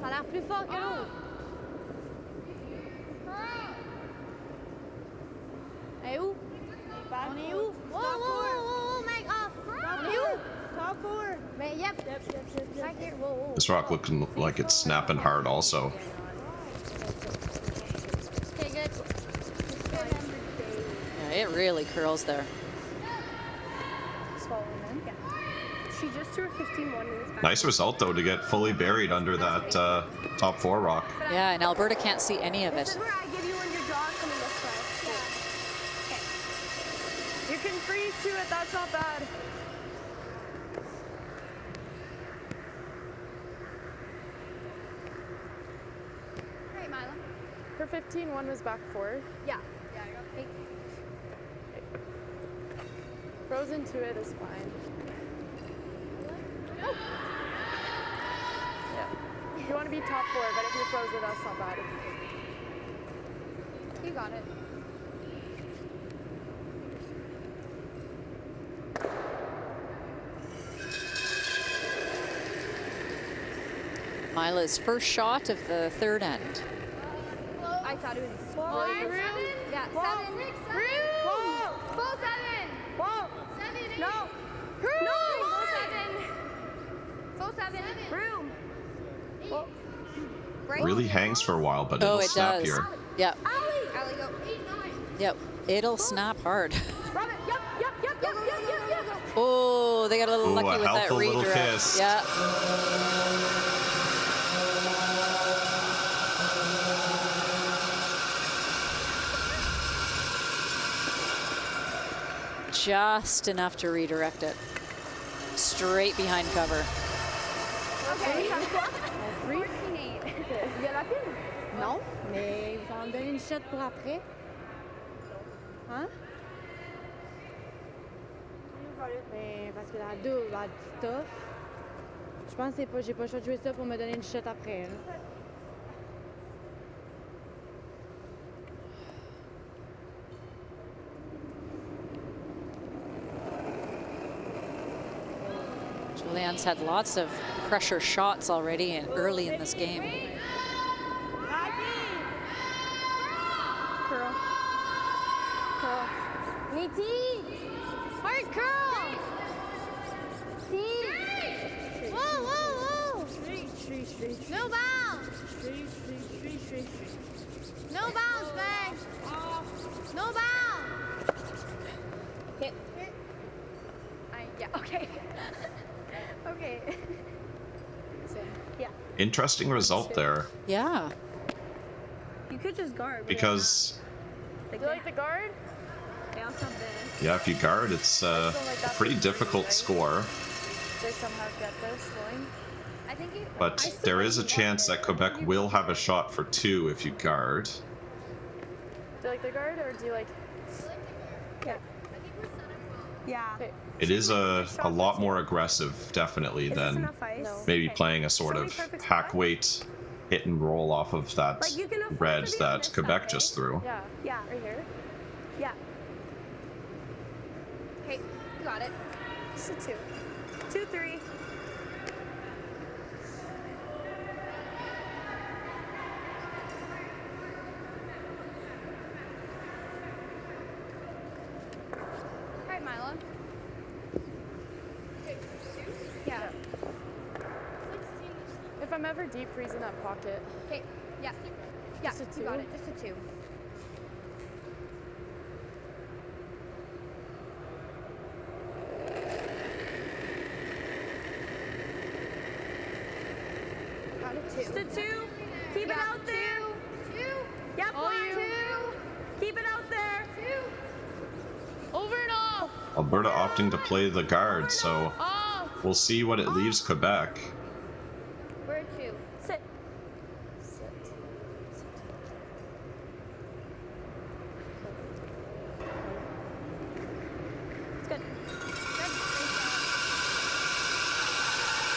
Speaker 3: Ça a l'air plus fort que l'autre. Elle est où? On est où? Whoa, mec, off. On est où? Top 4. Mais yep. Back here. Whoa.
Speaker 2: This rock looking like it's snapping hard also.
Speaker 3: Okay, good.
Speaker 1: Yeah, it really curls there.
Speaker 4: She just threw a 15-1 in this back.
Speaker 2: Nice result though to get fully buried under that top 4 rock.
Speaker 1: Yeah, and Alberta can't see any of
Speaker 4: This
Speaker 1: it.
Speaker 4: is where I give you when your draw's coming this way.
Speaker 5: You can freeze to it, that's not bad.
Speaker 3: Great, Milo.
Speaker 5: Her 15-1 was back 4.
Speaker 3: Yeah, I got 8.
Speaker 5: Frozen to it is fine.
Speaker 3: Oh.
Speaker 5: Yeah. You want to be top 4, but if you froze it, that's not bad.
Speaker 3: You got it.
Speaker 1: Mila's first shot of the third end.
Speaker 3: I thought it was
Speaker 5: Room.
Speaker 3: Yeah,
Speaker 5: Whoa.
Speaker 3: 7. Room.
Speaker 5: Whoa.
Speaker 3: Full 7.
Speaker 5: Whoa.
Speaker 3: 7.
Speaker 5: No.
Speaker 3: Room.
Speaker 5: No.
Speaker 3: Full 7. Room.
Speaker 5: Whoa.
Speaker 3: Right.
Speaker 2: Really hangs for a while, but it'll
Speaker 1: Oh, it
Speaker 2: snap
Speaker 1: does.
Speaker 2: here.
Speaker 1: Yep.
Speaker 3: Allie, go. 8, 9.
Speaker 1: Yep. It'll snap hard.
Speaker 3: Robin, yep.
Speaker 1: Oh, they got a little
Speaker 2: Ooh,
Speaker 1: lucky
Speaker 2: a
Speaker 1: with that
Speaker 2: helpful little
Speaker 1: redirect.
Speaker 2: kiss.
Speaker 1: Yeah. Just enough to redirect it. Straight behind cover.
Speaker 3: Okay. 14-8. Il y a la pile? Non, mais vous en donnez une shot pour après. Hein? Mais parce que la double, la stuff, je pense que j'ai pas le choix de jouer ça pour me donner une shot après. Là.
Speaker 1: Julianne's had lots of pressure shots already and early in this game.
Speaker 3: Curl. Métis! Hard curl! See? Whoa! No bounce! No bounce, man! No bounce! Hit. Yeah, okay. Okay. So, yeah.
Speaker 2: Interesting result there,
Speaker 1: Yeah.
Speaker 4: You could just guard.
Speaker 2: because
Speaker 5: You like the guard?
Speaker 4: They also have this.
Speaker 2: yeah, if you guard, it's a pretty difficult score.
Speaker 5: They somehow get this going.
Speaker 3: I think you...
Speaker 2: But there is a chance that Quebec will have a shot for 2 if you guard.
Speaker 5: Do you like the guard or do you like...
Speaker 4: Yeah.
Speaker 5: Okay.
Speaker 2: It is a lot more aggressive, definitely,
Speaker 4: Is this
Speaker 2: than
Speaker 4: enough ice?
Speaker 5: No.
Speaker 2: maybe
Speaker 4: Okay.
Speaker 2: playing a sort
Speaker 4: Show me
Speaker 2: of
Speaker 4: perfect
Speaker 2: hack
Speaker 4: spot.
Speaker 2: weight hit and roll off of that
Speaker 4: Like, you can afford
Speaker 2: red
Speaker 4: to be on
Speaker 2: that
Speaker 4: this
Speaker 2: Quebec
Speaker 4: side,
Speaker 2: just
Speaker 4: right?
Speaker 2: threw.
Speaker 5: Yeah.
Speaker 4: Yeah.
Speaker 5: Right here.
Speaker 4: Yeah.
Speaker 3: Okay, you got it.
Speaker 4: It's a 2. 2, 3.
Speaker 3: Right, Milo. Yeah.
Speaker 5: If I'm ever deep freezing that pocket.
Speaker 3: Okay. Yeah. Yeah,
Speaker 5: Just a
Speaker 3: you got
Speaker 5: 2?
Speaker 3: it. Just a 2.
Speaker 4: To 2. Keep it out there.
Speaker 3: 2.
Speaker 4: Yep,
Speaker 3: All you.
Speaker 4: 2. Keep it out there.
Speaker 3: 2. Over and off.
Speaker 2: Alberta opting to play the guard, so
Speaker 3: Off.
Speaker 2: we'll see what it leaves Quebec.
Speaker 3: Where 2?
Speaker 4: Sit. It's good.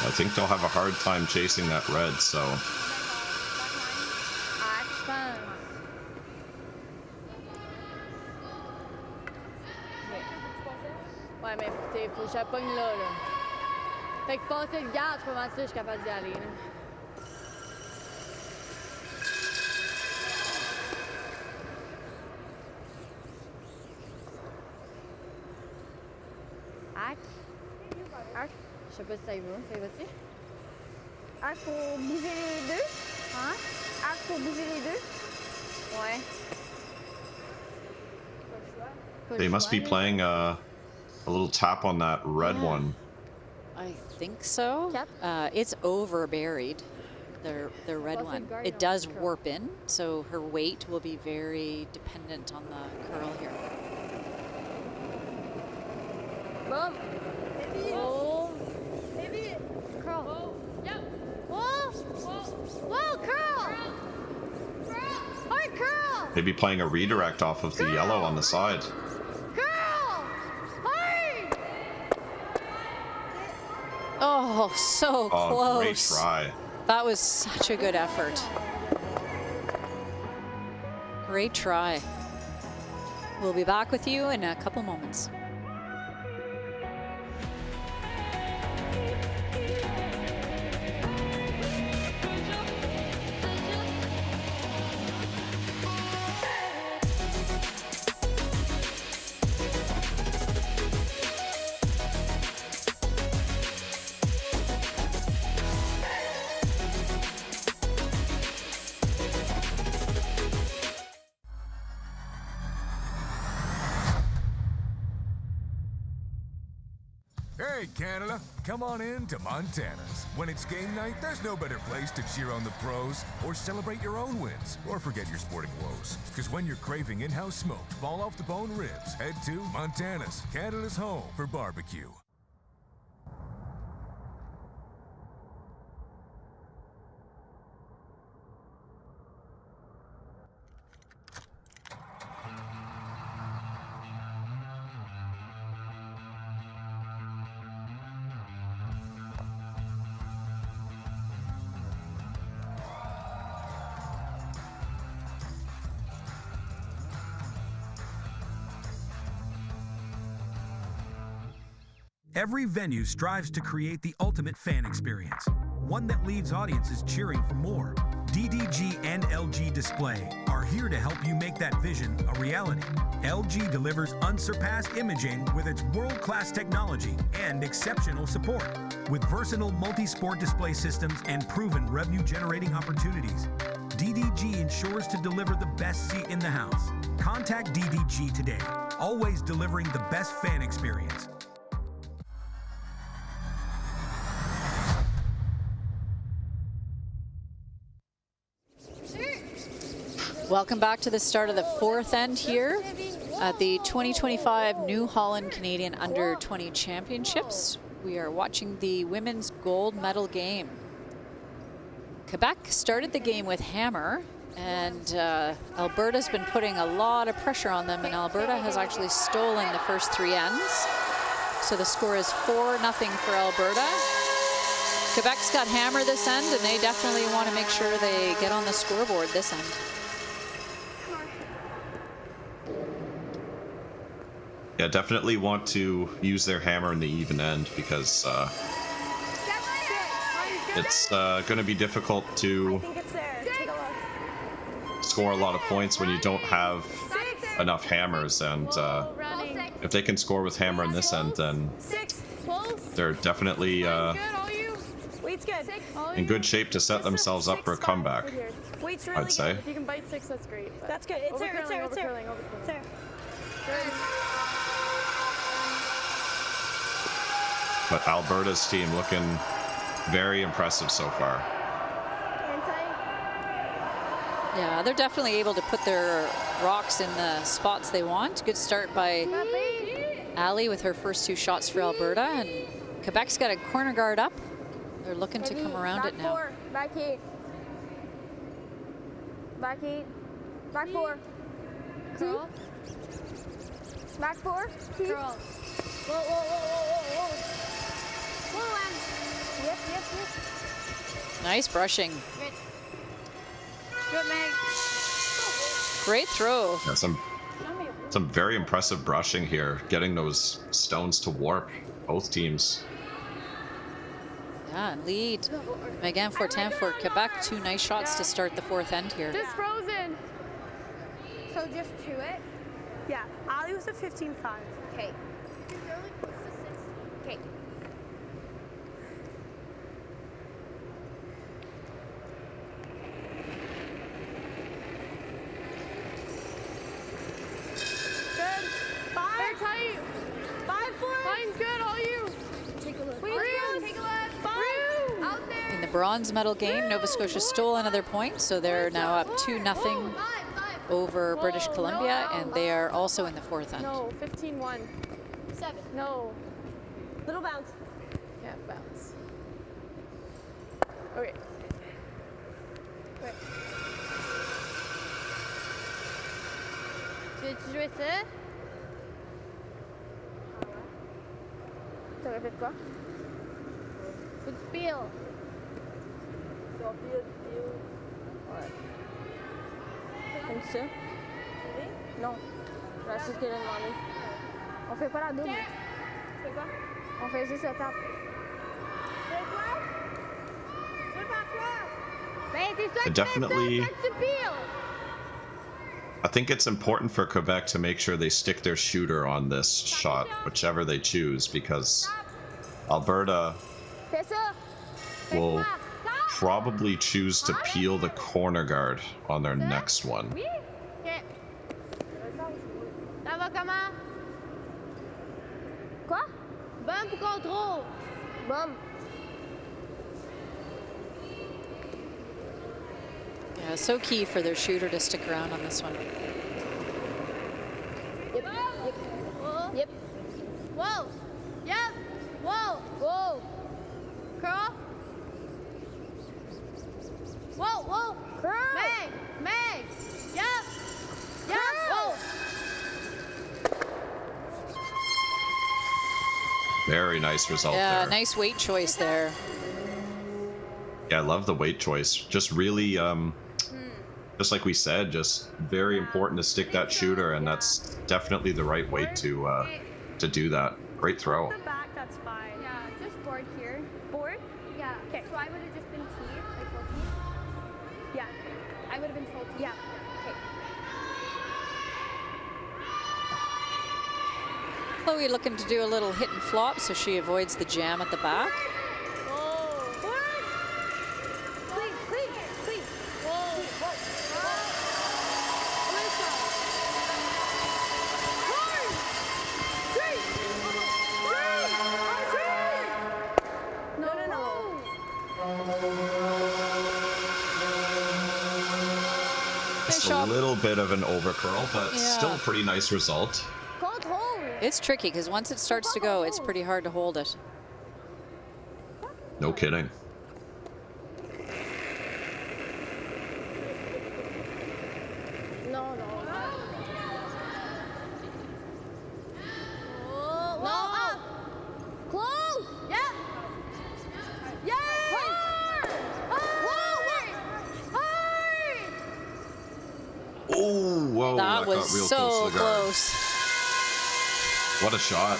Speaker 2: I think they'll have a hard time chasing that red, so
Speaker 3: Action. Ouais, mais t'sais, faut que je la pogne là. Fait que passer le garde, je suis pas mal sûr que je suis capable d'y aller. Là. Hack. Hack. Je sais pas si ça y va. Ça y va-tu?
Speaker 4: Arc pour bouger les deux.
Speaker 3: Hein?
Speaker 4: Arc pour bouger les deux.
Speaker 3: Ouais.
Speaker 2: they must be playing a little tap on that red one.
Speaker 1: I think so.
Speaker 4: Yep.
Speaker 1: It's over buried, the red
Speaker 3: Plus
Speaker 1: one.
Speaker 3: une garde
Speaker 1: It
Speaker 3: dans
Speaker 1: does
Speaker 3: le curl.
Speaker 1: warp in, so her weight will be very dependent on the curl here.
Speaker 3: Boom. Oh. Maybe. Curl. Whoa. Yep. Whoa. Whoa, curl. Hard curl.
Speaker 2: Maybe playing a redirect off of the yellow on the side.
Speaker 3: Curl. Hard.
Speaker 1: Oh, so
Speaker 2: Oh,
Speaker 1: close.
Speaker 2: great try.
Speaker 1: That was such a good effort. Great try. We'll be back with you in a couple moments.
Speaker 11: Hey, Canada, come on in to Montana's. When it's game night, there's no better place to cheer on the pros or celebrate your own wins or forget your sporting woes. Because when you're craving in-house smoked, fall-off-the-bone ribs, head to Montana's, Canada's home for barbecue.
Speaker 12: Every venue strives to create the ultimate fan experience, one that leaves audiences cheering for more. DDG and LG Display are here to help you make that vision a reality. LG delivers unsurpassed imaging with its world-class technology and exceptional support. With versatile multi-sport display systems and proven revenue-generating opportunities, DDG ensures to deliver the best seat in the house. Contact DDG today, always delivering the best fan experience.
Speaker 1: Welcome back to the start of the fourth end here at the 2025 New Holland Canadian Under-20 Championships. We are watching the women's gold medal game. Quebec started the game with hammer, and Alberta's been putting a lot of pressure on them, and Alberta has actually stolen the first three ends. So the score is 4-0 for Alberta. Quebec's got hammer this end, and they definitely want to make sure they get on the scoreboard this end.
Speaker 2: Yeah, definitely want to use their hammer in the even end because it's going to be difficult to score a lot of points when you don't have enough hammers, and if they can score with hammer in this end, then they're definitely in good shape to set themselves up for a comeback, I'd say.
Speaker 3: If you can bite 6, that's great.
Speaker 4: That's good. It's there, it's there, it's there. It's there.
Speaker 2: But Alberta's team looking very impressive so far.
Speaker 4: And
Speaker 1: Yeah, they're definitely able to put their rocks in the spots they want. Good start by Ali with her first 2 shots for Alberta, and Quebec's got a corner guard up. They're looking to come around it now.
Speaker 4: Back 8. Back 8. Back 4.
Speaker 3: Curl.
Speaker 4: Back 4.
Speaker 3: Curl.
Speaker 4: Whoa, whoa, whoa, whoa, whoa, whoa.
Speaker 3: Whoa, and
Speaker 4: Yep, yep, yep.
Speaker 1: Nice brushing.
Speaker 3: good. Good, Meg.
Speaker 1: Great throw.
Speaker 2: Yeah, some very impressive brushing here, getting those stones to warp, both teams.
Speaker 1: Yeah, and lead. Megan Fortin for Quebec. 2 nice shots to start the 4th end here.
Speaker 3: Just frozen.
Speaker 5: So just to it?
Speaker 3: Yeah, Ali was a 15-5.
Speaker 5: Okay. Okay.
Speaker 3: Good. 5. They're tight. 5-4. Mine's good. All you.
Speaker 5: Take a look.
Speaker 3: Please.
Speaker 5: Take a look.
Speaker 3: 5.
Speaker 5: Out there.
Speaker 1: In the bronze medal game, Nova Scotia stole another point, so they're now up 2-0 over British Columbia, and they are also in the 4th end.
Speaker 3: No, 15-1.
Speaker 5: 7.
Speaker 3: No. Little bounce. Yeah, bounce. Okay.
Speaker 5: Ouais. Tu veux-tu jouer ça?
Speaker 4: Tu répètes quoi?
Speaker 5: Faut du peel.
Speaker 4: Ouais. Comme ça? Non. C'est ce qu'elle a demandé. On fait pas la double.
Speaker 5: Tu fais quoi?
Speaker 4: On fait juste la tape.
Speaker 5: Tu fais quoi? Tu veux faire quoi? Ben, c'est ça que
Speaker 2: Definitely.
Speaker 5: tu fais ça, quand tu peel.
Speaker 2: I think it's important for Quebec to make sure they stick their shooter on this shot, whichever they choose, because Alberta
Speaker 4: Fais ça.
Speaker 2: will probably choose to peel the corner guard on their next one.
Speaker 5: Oui? OK. Ça va comment?
Speaker 4: Quoi?
Speaker 5: Bump ou contrôle?
Speaker 4: Bum.
Speaker 1: Yeah, so key for their shooter to stick around on this one.
Speaker 5: Yep. Yep. Yep. Whoa. Yep. Whoa. Whoa. Curl. Whoa. Whoa.
Speaker 4: Curl.
Speaker 5: Meg. Meg. Yep. Yep. Whoa.
Speaker 2: Very nice result
Speaker 1: Yeah,
Speaker 2: there.
Speaker 1: nice weight choice there.
Speaker 2: Yeah, I love the weight choice. Just really, just like we said, just very important to stick that shooter, and that's definitely the right way to do that. Great throw.
Speaker 3: The back, that's fine.
Speaker 5: Yeah, just board here.
Speaker 3: Board?
Speaker 5: Yeah.
Speaker 3: Okay.
Speaker 5: So I would have just been T, like full T.
Speaker 3: Yeah.
Speaker 5: I would have been full T.
Speaker 3: Yeah.
Speaker 5: Okay.
Speaker 1: Chloe looking to do a little hit and flop, so she avoids the jam at the back.
Speaker 2: Just a little bit of an overcurl, but
Speaker 1: Yeah.
Speaker 2: still a pretty nice result.
Speaker 1: It's tricky because once it starts to go, it's pretty hard to hold it.
Speaker 2: No kidding.
Speaker 4: No, no.
Speaker 5: No, up. Close. Yep. Yay! Hard. Hard.
Speaker 2: Oh, whoa,
Speaker 1: That
Speaker 2: got
Speaker 1: was
Speaker 2: real
Speaker 1: so
Speaker 2: close to the guard.
Speaker 1: close.
Speaker 2: What a shot.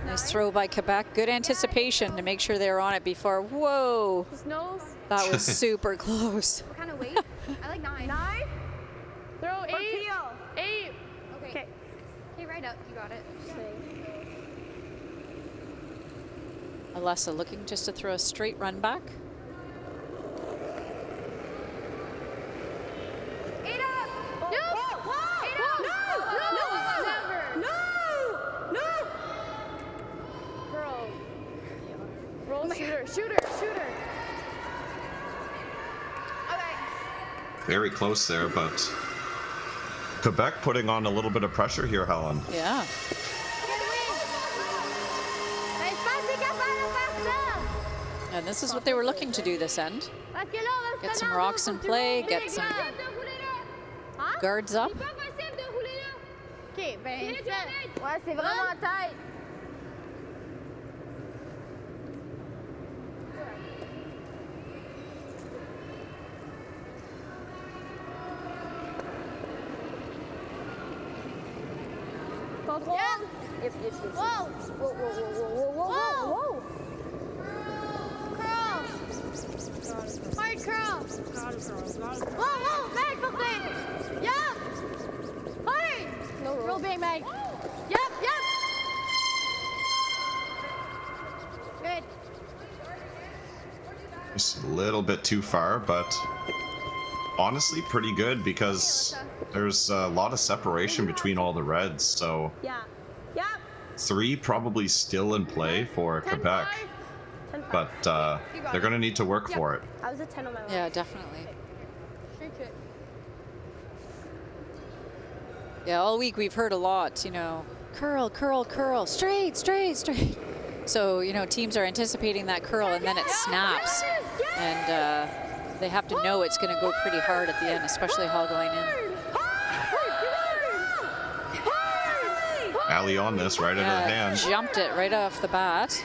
Speaker 1: Nice throw by Quebec. Good anticipation to make sure they were on it before. Whoa.
Speaker 3: His nose.
Speaker 1: That was super close.
Speaker 5: What kind of weight? I like 9.
Speaker 3: 9. Throw
Speaker 5: Or
Speaker 3: 8.
Speaker 5: peel.
Speaker 3: 8.
Speaker 5: Okay.
Speaker 3: Okay.
Speaker 5: Okay, right up. You got it.
Speaker 1: Alessa looking just to throw a straight run back.
Speaker 5: 8 up.
Speaker 3: No.
Speaker 5: Whoa. 8 up.
Speaker 3: No.
Speaker 5: Never.
Speaker 3: No. Girl. Roll shooter. Shooter. Shooter.
Speaker 2: very close there, but Quebec putting on a little bit of pressure here, Helen.
Speaker 1: Yeah. And this is what they were looking to do this end. Get some rocks in play, get some guards up.
Speaker 3: Ok, ben, ouais, c'est vraiment en tête.
Speaker 4: Contrôle.
Speaker 3: Yep.
Speaker 4: Yes.
Speaker 3: Whoa.
Speaker 4: Whoa.
Speaker 3: Curl. Hard curl. Whoa, Meg, something. Yeah. Hard.
Speaker 4: No roll.
Speaker 3: Roll big, Meg. Yep. Good.
Speaker 2: Just a little bit too far, but honestly pretty good because there's a lot of separation between all the reds. So
Speaker 4: Yeah. Yep.
Speaker 2: 3 probably still in play for Quebec,
Speaker 4: 10-5.
Speaker 2: but they're going to need to work for it.
Speaker 4: I was a 10 on my left.
Speaker 1: Yeah, definitely.
Speaker 3: Straight kick.
Speaker 1: Yeah, all week we've heard a lot, you know, curl, straight. So, you know, teams are anticipating that curl and then it snaps. And they have to know it's going to go pretty hard at the end, especially hog line in.
Speaker 2: Ali on this right out of the hand.
Speaker 1: Jumped it right off the bat.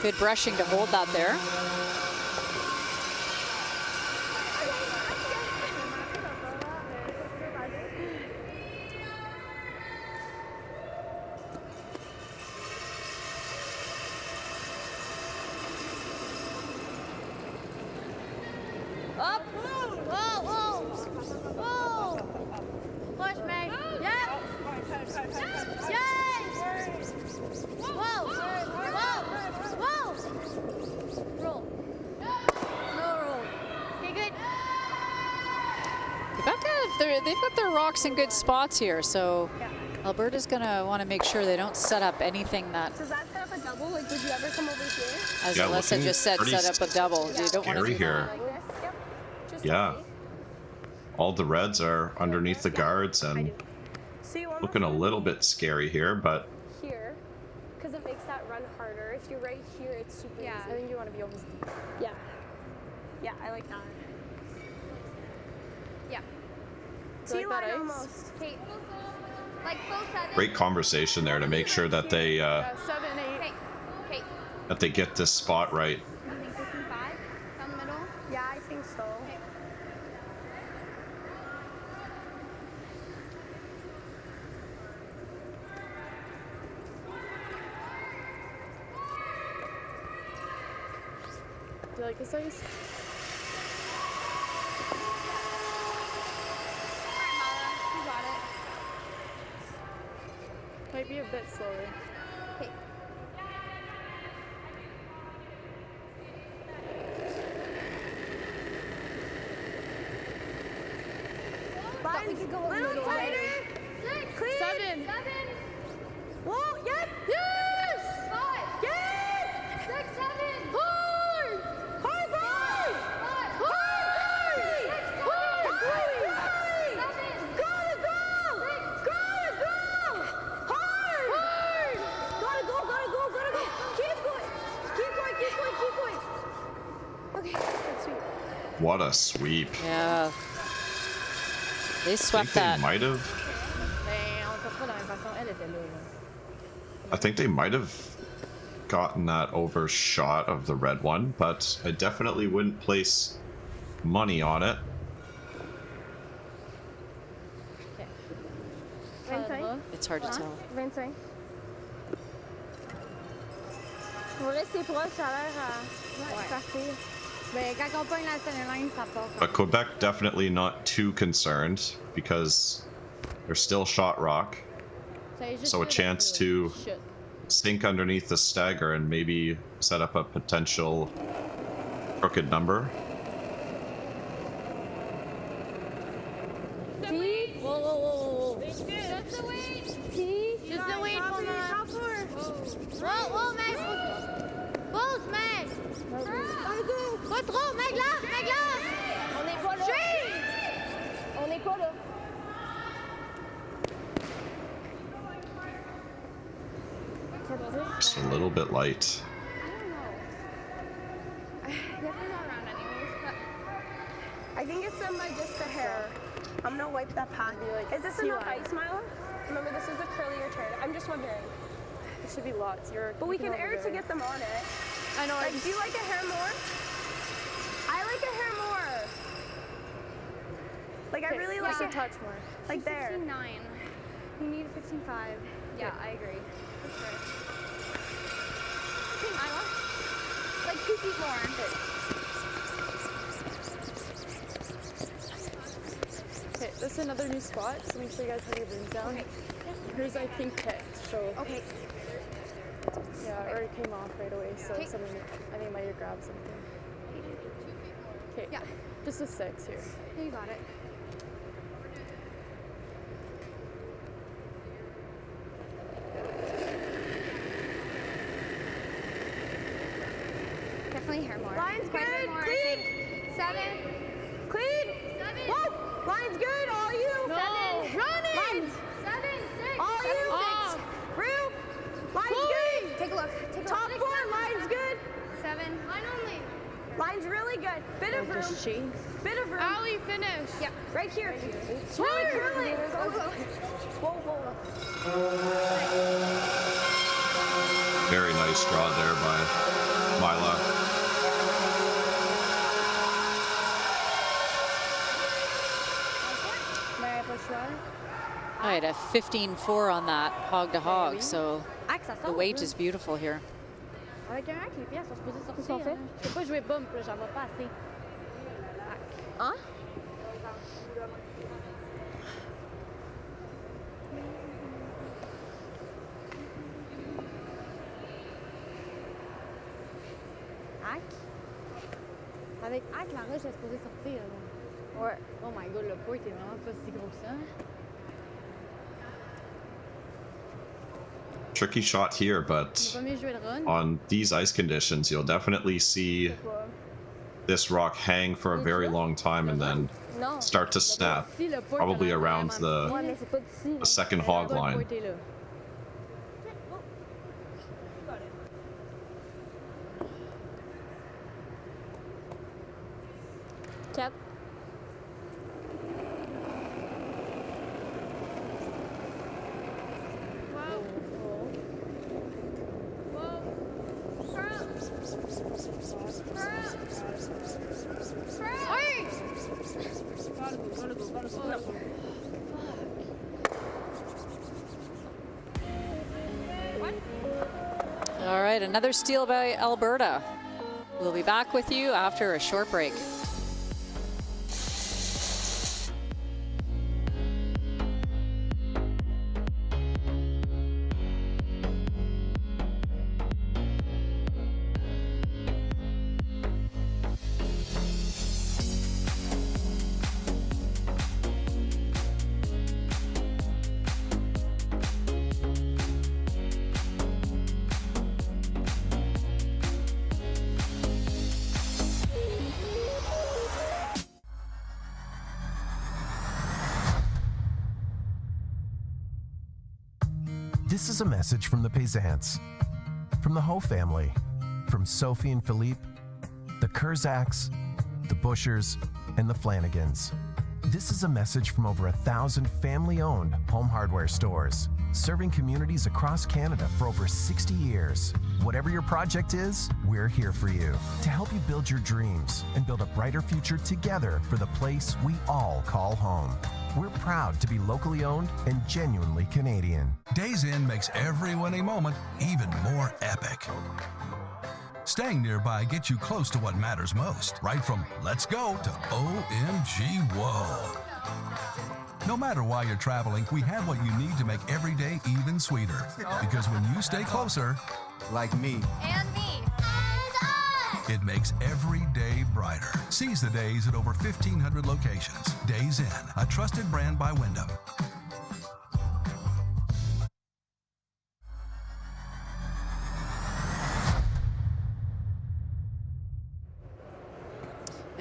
Speaker 1: Good brushing to hold that there.
Speaker 3: Up. Whoa. Push, Meg. Yep. Yes. Whoa. Roll. No roll. Okay, good.
Speaker 1: They've got their rocks in good spots here, so Alberta's going to want to make sure they don't set up anything that,
Speaker 4: Does that set up a double? Like, did you ever come over here?
Speaker 1: as
Speaker 2: Yeah,
Speaker 1: Alyssa
Speaker 2: looking
Speaker 1: just said,
Speaker 2: pretty
Speaker 1: set up a double. You don't want to
Speaker 2: scary
Speaker 1: do
Speaker 2: here.
Speaker 1: that.
Speaker 4: Like this? Yep. Just
Speaker 2: Yeah.
Speaker 4: okay.
Speaker 2: All the reds are underneath the guards and
Speaker 4: So you almost
Speaker 2: looking a
Speaker 4: wanna
Speaker 2: little
Speaker 4: be
Speaker 2: bit scary here, but
Speaker 4: here, because it makes that run harder. If you're right here, it's super
Speaker 3: Yeah.
Speaker 4: easy. I think you want to be almost deep. Yeah. Yeah, I like that.
Speaker 3: Yeah.
Speaker 4: T1
Speaker 3: that ice?
Speaker 4: almost.
Speaker 3: Okay. Like full 7.
Speaker 2: great conversation there to make sure that they
Speaker 3: 7, 8. Okay.
Speaker 2: that they get this spot right.
Speaker 3: You think 15-5 down the middle?
Speaker 4: Yeah, I think so.
Speaker 3: Okay.
Speaker 4: Do you like this ice?
Speaker 3: You got it.
Speaker 4: Might be a bit slower.
Speaker 3: Okay.
Speaker 4: But we could go a little
Speaker 3: tighter.
Speaker 4: tighter.
Speaker 3: 6.
Speaker 4: Clean.
Speaker 3: 7.
Speaker 4: Whoa, yep.
Speaker 3: Yes. 5.
Speaker 4: Yes.
Speaker 3: 6, 7.
Speaker 4: Hard. Hard, hard.
Speaker 3: 5.
Speaker 4: Hard.
Speaker 3: 6,
Speaker 4: Hard.
Speaker 3: 7.
Speaker 4: Gotta go. Gotta go. Hard. Gotta go. Keep going. Okay, that's sweet.
Speaker 2: What a sweep.
Speaker 1: Yeah. They
Speaker 2: I
Speaker 1: swept
Speaker 2: think they
Speaker 1: that.
Speaker 2: might have I think they might have gotten that overshot of the red one, but I definitely wouldn't place money on it.
Speaker 4: 25.
Speaker 1: It's hard to tell.
Speaker 4: 25. On reste proche, ça a l'air parfait.
Speaker 3: Mais quand on pogne la centerline, ça part.
Speaker 2: But Quebec definitely not too concerned because they're still shot rock. So a chance to sink underneath the stagger and maybe set up a potential crooked number.
Speaker 4: Whoa.
Speaker 3: Just the weight.
Speaker 4: Just the weight.
Speaker 3: Whoa, Max. Pulse, Max.
Speaker 4: Gotta go.
Speaker 3: Pas trop, main glace, main glace.
Speaker 4: On n'est pas là. On n'est pas là.
Speaker 2: Just a little bit light.
Speaker 3: Definitely not around anyways, but
Speaker 4: I think it's done by just the hair. I'm gonna wipe that pad. Is this enough ice, Mila? Remember, this is the curlier turn. I'm just wondering.
Speaker 13: It should be lots.
Speaker 4: But we can air to get them on it.
Speaker 13: I know.
Speaker 4: Like, do you like a hair more? I like a hair more. Like, I really like
Speaker 13: a
Speaker 4: it.
Speaker 13: touch more.
Speaker 4: Like there.
Speaker 3: 15.9. You need a 15.5. Yeah, I agree. For sure. Team Iowa. Like 2 feet more.
Speaker 13: Okay, this is another new spot, so make sure you guys have your brooms down.
Speaker 3: Okay.
Speaker 13: Here's, I think, picked, so.
Speaker 3: Okay.
Speaker 13: Yeah, it already came off right away, so someone, I think, might have grabbed something. Okay.
Speaker 3: Yeah.
Speaker 13: Just a 6 here.
Speaker 3: Yeah, you got it. Definitely hair more.
Speaker 4: Line's
Speaker 3: Quite a bit
Speaker 4: good.
Speaker 3: more, I
Speaker 4: Clean.
Speaker 3: think. 7.
Speaker 4: Clean.
Speaker 3: 7.
Speaker 4: Whoa. Line's good. All you.
Speaker 3: No. 7.
Speaker 4: Running.
Speaker 3: Lines. 7. 6.
Speaker 4: All
Speaker 3: 7,
Speaker 4: you.
Speaker 3: 6.
Speaker 4: Real. Line's good.
Speaker 3: Take a look. Take a
Speaker 4: Top
Speaker 3: look.
Speaker 4: 4. Line's good.
Speaker 3: 7. Line only.
Speaker 4: Line's really good. Bit of room. Bit of room.
Speaker 3: Allie, finish. Yeah.
Speaker 4: Right here. It's really curly.
Speaker 3: Go, go.
Speaker 4: Whoa, whoa.
Speaker 2: Very nice draw there by Mila.
Speaker 1: I had a 15.4 on that hog to hog, so the weight is beautiful here.
Speaker 5: Avec un hack, les pièces sont supposées sortir. Je peux pas jouer bump, là, j'en vois pas assez.
Speaker 4: Hein?
Speaker 5: Hack? Avec hack, la roche est supposée sortir. Là. Ouais. Oh my god, le poids était vraiment pas si gros que ça.
Speaker 2: Tricky shot here, but on these ice conditions, you'll definitely see this rock hang for a very long time and then start to snap, probably around the second hog line.
Speaker 4: Yep.
Speaker 1: All right, another steal by Alberta. We'll be back with you after a short break.
Speaker 14: This is a message from the Payzants, from the Ho family, from Sophie and Philippe, the Kurzaks, the Bushers, and the Flanagans. This is a message from over 1,000 family-owned home hardware stores, serving communities across Canada for over 60 years. Whatever your project is, we're here for you to help you build your dreams and build a brighter future together for the place we all call home. We're proud to be locally owned and genuinely Canadian.
Speaker 15: Days Inn makes every winning moment even more epic. Staying nearby gets you close to what matters most, right from let's go to OMG whoa. No matter why you're traveling, we have what you need to make every day even sweeter. Because when you stay closer, like me,
Speaker 3: And me.
Speaker 15: it makes every day brighter. Seize the days at over 1,500 locations. Days Inn, a trusted brand by Wyndham.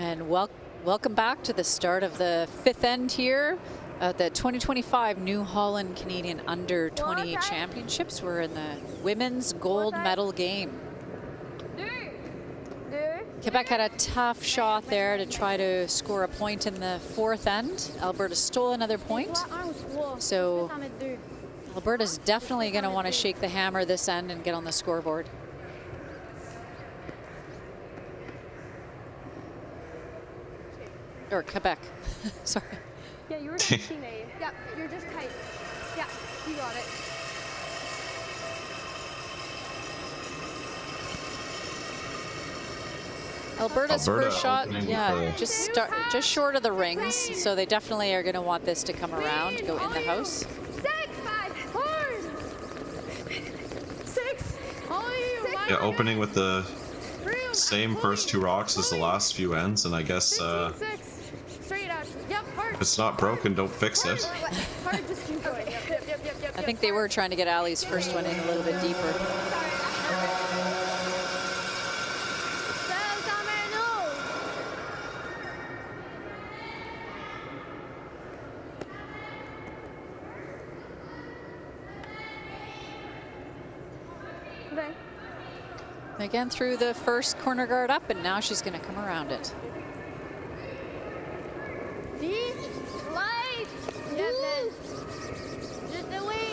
Speaker 1: And welcome back to the start of the 5th end here at the 2025 New Holland Canadian Under 20 Championships. We're in the women's gold medal game. Quebec had a tough shot there to try to score a point in the 4th end. Alberta stole another point. So Alberta's definitely going to want to shake the hammer this end and get on the scoreboard. Or Quebec, sorry.
Speaker 13: Yeah, you were 16A. Yeah, you're just tight. Yeah, you got it.
Speaker 1: Alberta's first shot, yeah, just short of the rings, so they definitely are going to want this to come around, go in the house.
Speaker 3: 6, 5, 4, 6,
Speaker 2: Yeah, opening with the same first 2 rocks as the last few ends, and I guess if it's not broken, don't fix it.
Speaker 1: I think they were trying to get Ali's first one in a little bit deeper. Again through the first corner guard up, and now she's going to come around it.
Speaker 3: Deep, light, yes, just the way.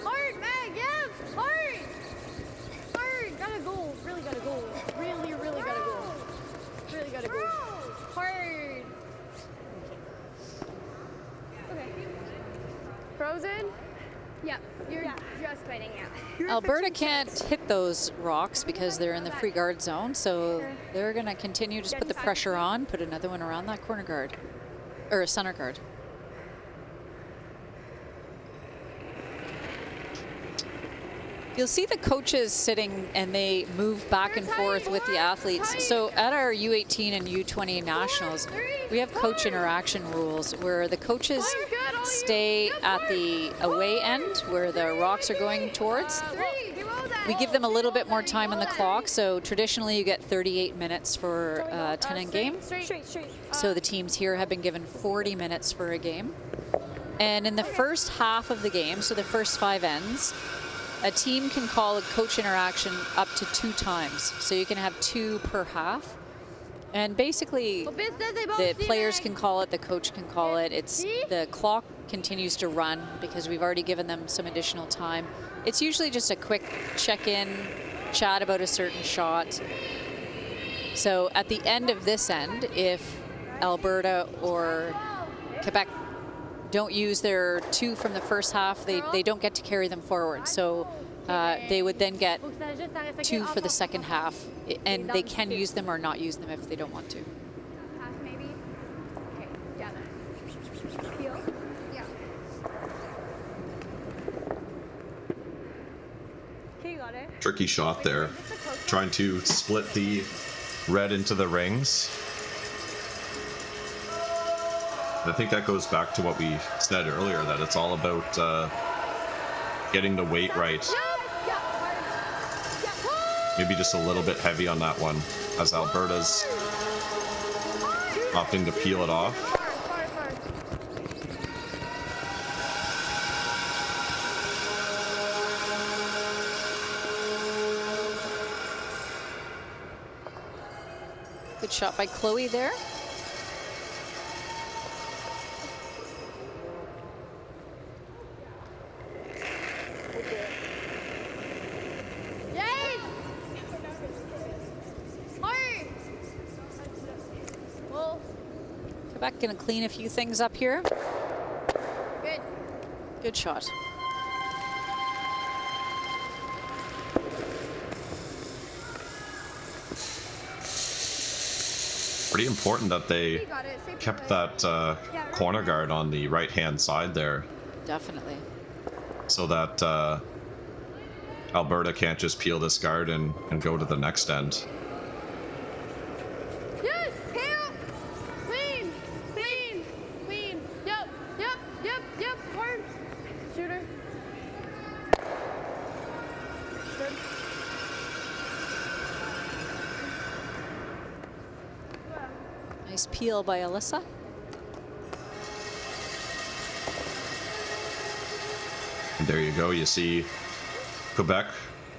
Speaker 3: Hard, Meg, yes, hard. Hard, gotta go, really gotta go. Really gotta go. Really gotta go. Hard. Okay. Frozen? Yeah, you're just fighting out.
Speaker 1: Alberta can't hit those rocks because they're in the free guard zone, so they're going to continue to put the pressure on, put another one around that corner guard, or a center guard. You'll see the coaches sitting and they move back and forth with the athletes. So at our U18 and U20 nationals, we have coach interaction rules where the coaches stay at the away end where the rocks are going towards. We give them a little bit more time on the clock. So traditionally you get 38 minutes for a 10-end game. So the teams here have been given 40 minutes for a game. And in the first half of the game, so the first 5 ends, a team can call a coach interaction up to 2 times. So you can have 2 per half. And basically, the players can call it, the coach can call it. The clock continues to run because we've already given them some additional time. It's usually just a quick check-in, chat about a certain shot. So at the end of this end, if Alberta or Quebec don't use their 2 from the first half, they don't get to carry them forward. So they would then get 2 for the second half, and they can use them or not use them if they don't want to.
Speaker 3: Pass maybe? Okay, yeah. Heel? Yeah. Okay, you got it.
Speaker 2: Tricky shot there. Trying to split the red into the rings. I think that goes back to what we said earlier, that it's all about getting the weight right. Maybe just a little bit heavy on that one, as Alberta's opting to peel it off.
Speaker 1: Good shot by Chloe there. Quebec gonna clean a few things up here.
Speaker 3: Good.
Speaker 1: Good shot.
Speaker 2: Pretty important that they kept that corner guard on the right-hand side there.
Speaker 1: Definitely.
Speaker 2: So that Alberta can't just peel this guard and go to the next end.
Speaker 3: Yes, help! Clean, clean, clean. Yep, yep, yep, yep. Hard.
Speaker 1: Nice peel by Alyssa.
Speaker 2: And there you go. You see Quebec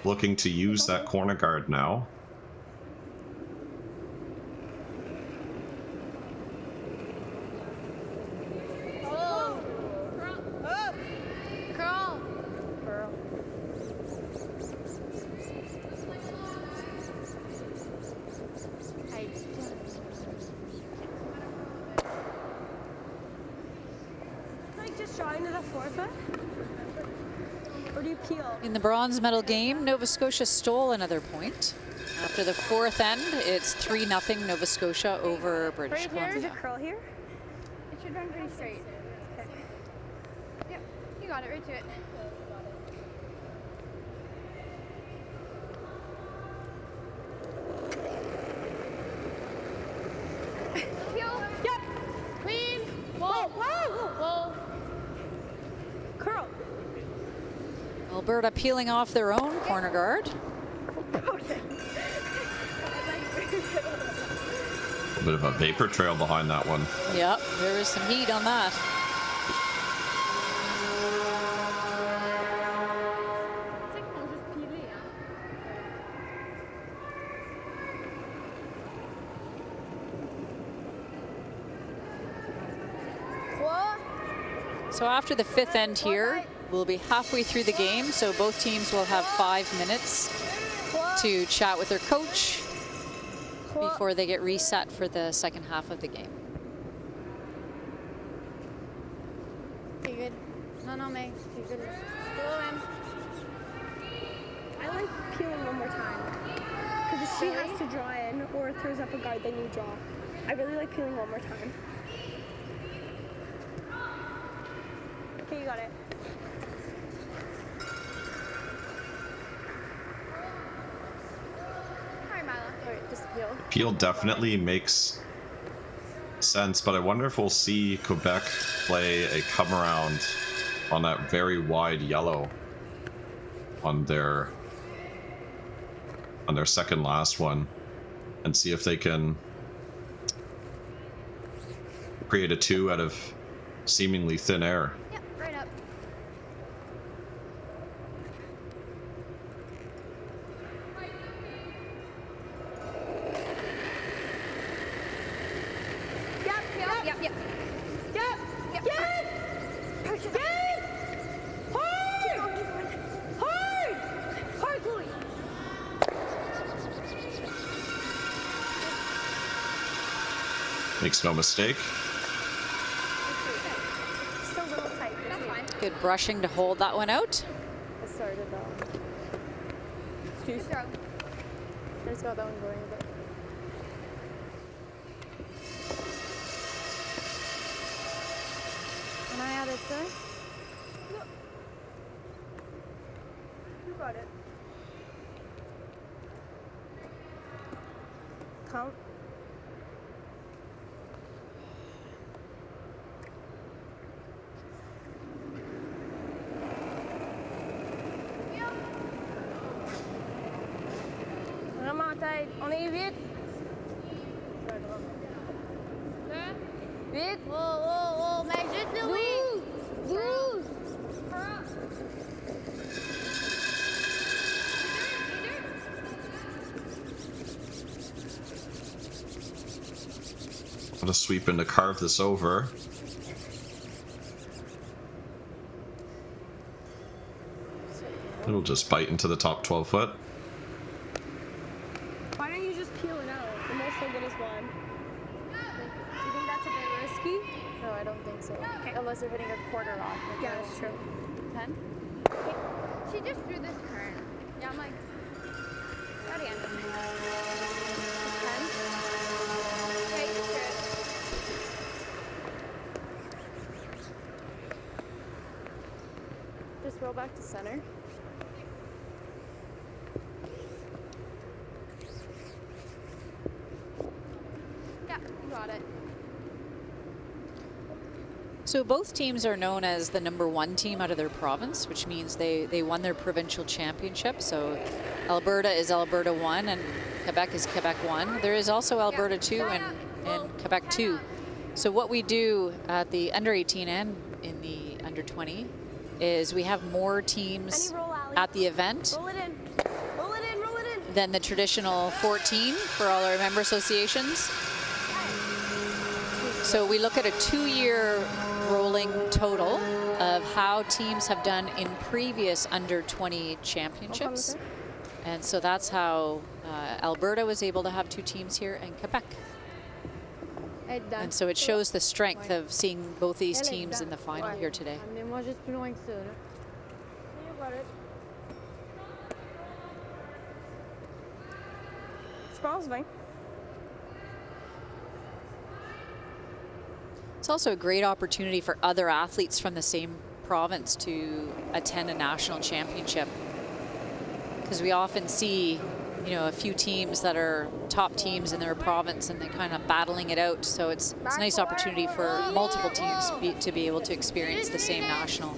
Speaker 2: looking to use that corner guard now.
Speaker 1: In the bronze medal game, Nova Scotia stole another point. After the fourth end, it's 3-0 Nova Scotia over British Columbia.
Speaker 3: Is it curl here? It should run pretty straight. Okay. Yep, you got it, right to it. Yep. Clean. Whoa. Whoa. Curl.
Speaker 1: Alberta peeling off their own corner guard.
Speaker 2: A bit of a vapor trail behind that one.
Speaker 1: Yep, there is some heat on that. So after the fifth end here, we'll be halfway through the game, so both teams will have 5 minutes to chat with their coach before they get reset for the second half of the game.
Speaker 5: Okay, good. No, Meg. Okay, good. Go in.
Speaker 13: I like peeling one more time. Because if she has to draw in or throws up a guard, then you draw. I really like peeling one more time. Okay, you got it.
Speaker 3: Hi, Mila.
Speaker 13: Alright, just peel.
Speaker 2: Peel definitely makes sense, but I wonder if we'll see Quebec play a come around on that very wide yellow on their second last one, and see if they can create a 2 out of seemingly thin air.
Speaker 3: Yep, right up. Yep. Hard, Chloe.
Speaker 2: Makes no mistake.
Speaker 13: Just a little tight.
Speaker 3: That's fine.
Speaker 1: Good brushing to hold that one out.
Speaker 13: I started that one.
Speaker 3: Good throw.
Speaker 13: I just got that one going a bit.
Speaker 5: Can I add it, sir?
Speaker 13: No. You got it. Count. Vraiment tête. On est vite. Vite.
Speaker 3: Whoa, Meg, just the wing.
Speaker 5: Booze!
Speaker 2: What a sweep in to carve this over. It'll just bite into the top 12 foot.
Speaker 13: Why don't you just peel it out? The most they'll get is one. Do you think that's a bit risky?
Speaker 5: No, I don't think so. Okay. Unless you're hitting a quarter off.
Speaker 13: Yeah, that's true.
Speaker 5: 10?
Speaker 3: Okay. She just threw this turn. Yeah, I'm like, got the end of it. 10? Okay, good.
Speaker 5: Just roll back to center.
Speaker 3: Yeah, you got it.
Speaker 1: So both teams are known as the #1 team out of their province, which means they won their provincial championship. So Alberta is Alberta 1 and Quebec is Quebec 1. There is also Alberta 2 and in Quebec too. So what we do at the under 18 and in the under 20 is we have more teams at the event than the traditional 14 for all our member associations. So we look at a 2-year rolling total of how teams have done in previous under 20 championships. And so that's how Alberta was able to have 2 teams here and Quebec. And so it shows the strength of seeing both these teams in the final here today.
Speaker 5: Amenez-moi juste plus loin que ça, là.
Speaker 4: Je pense 20.
Speaker 1: It's also a great opportunity for other athletes from the same province to attend a national championship. Because we often see, you know, a few teams that are top teams in their province and they're kind of battling it out. So it's a nice opportunity for multiple teams to be able to experience the same national.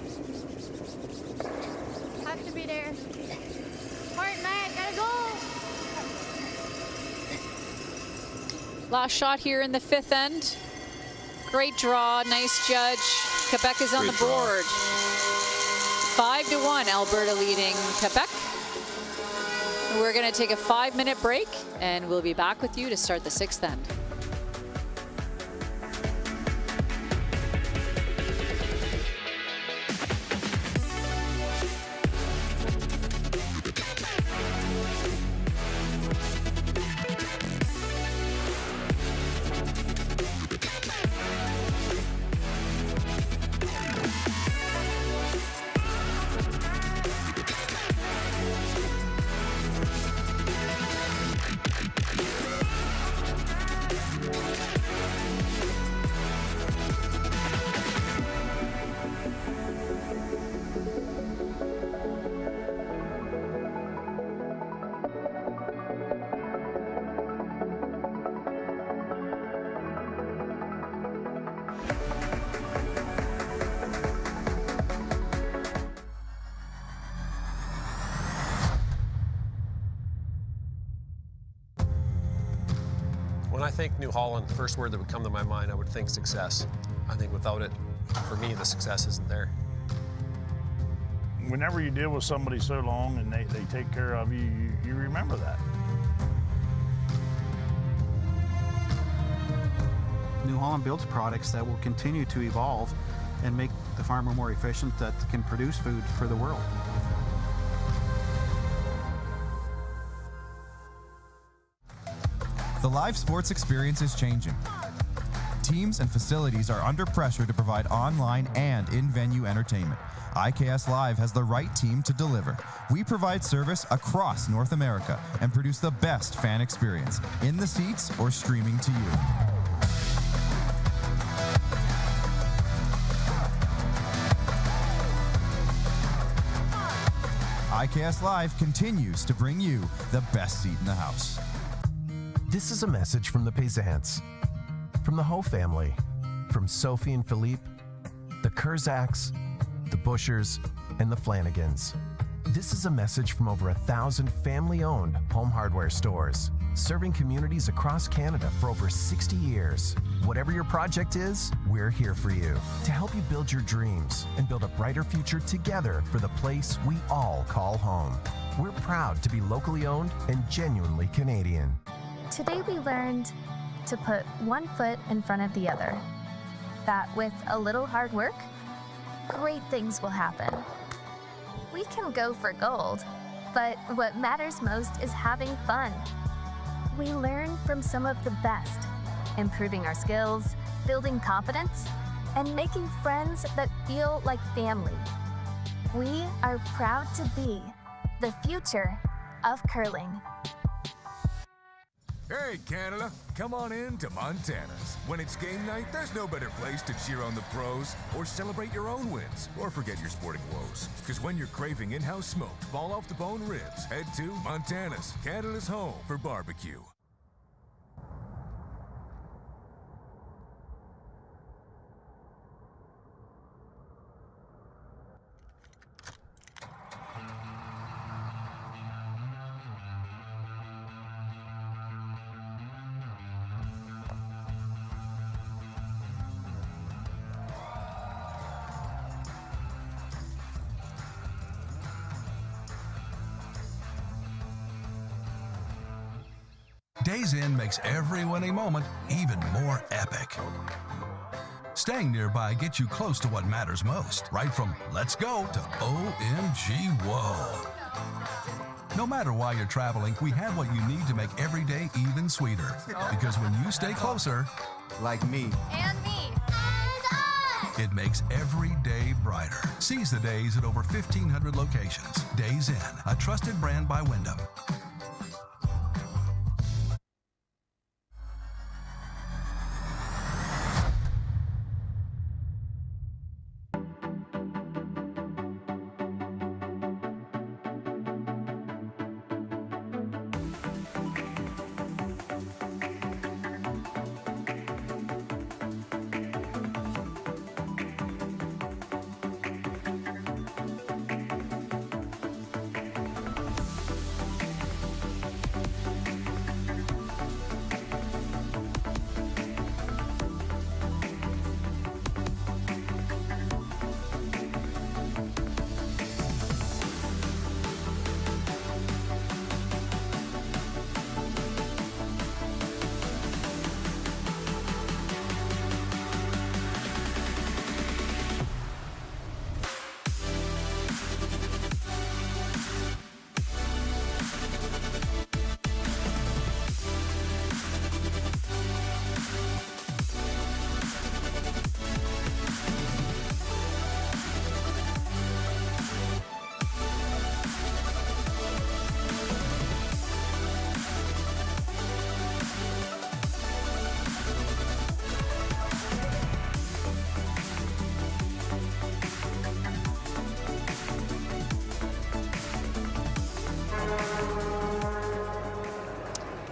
Speaker 5: Have to be there. Point, man, gotta go.
Speaker 1: Last shot here in the 5th end. Great draw, nice judge. Quebec is on the board. 5-1, Alberta leading Quebec. We're going to take a 5-minute break and we'll be back with you to start the 6th end.
Speaker 6: When I think New Holland, the first word that would come to my mind, I would think success. I think without it, for me, the success isn't there.
Speaker 7: Whenever you deal with somebody so long and they take care of you, you remember that.
Speaker 8: New Holland builds products that will continue to evolve and make the farmer more efficient, that can produce food for the world.
Speaker 16: The live sports experience is changing. Teams and facilities are under pressure to provide online and in-venue entertainment. IKS Live has the right team to deliver. We provide service across North America and produce the best fan experience, in the seats or streaming to you. IKS Live continues to bring you the best seat in the house.
Speaker 14: This is a message from the Peasants, from the Ho family, from Sophie and Philippe, the Kurzaks, the Bushers, and the Flanagans. This is a message from over 1,000 family-owned home hardware stores, serving communities across Canada for over 60 years. Whatever your project is, we're here for you to help you build your dreams and build a brighter future together for the place we all call home. We're proud to be locally owned and genuinely Canadian.
Speaker 10: Today we learned to put one foot in front of the other. That with a little hard work, great things will happen. We can go for gold, but what matters most is having fun. We learn from some of the best, improving our skills, building confidence, and making friends that feel like family. We are proud to be the future of curling.
Speaker 11: Hey, Canada, come on in to Montana's. When it's game night, there's no better place to cheer on the pros or celebrate your own wins or forget your sporting woes. Because when you're craving in-house smoked, fall-off-the-bone ribs, head to Montana's, Canada's home for barbecue.
Speaker 15: Days Inn makes every winning moment even more epic. Staying nearby gets you close to what matters most, right from let's go to OMG whoa. No matter why you're traveling, we have what you need to make every day even sweeter. Because when you stay closer, like me,
Speaker 3: And me.
Speaker 15: it makes every day brighter. Seize the days at over 1,500 locations. Days Inn, a trusted brand by Wyndham.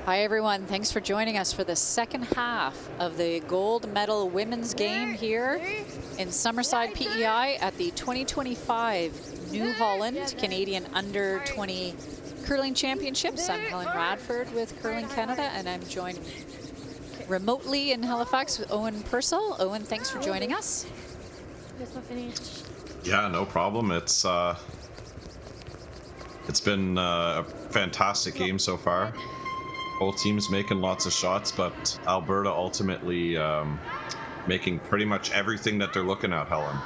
Speaker 1: Hi everyone, thanks for joining us for the second half of the gold medal women's game here in Summerside PEI at the 2025 New Holland Canadian Under 20 Curling Championships. I'm Helen Radford with Curling Canada, and I'm joined remotely in Halifax with Owen Purcell. Owen, thanks for joining us.
Speaker 2: Yeah, no problem. It's been a fantastic game so far. Both teams making lots of shots, but Alberta ultimately making pretty much everything that they're looking at, Helen.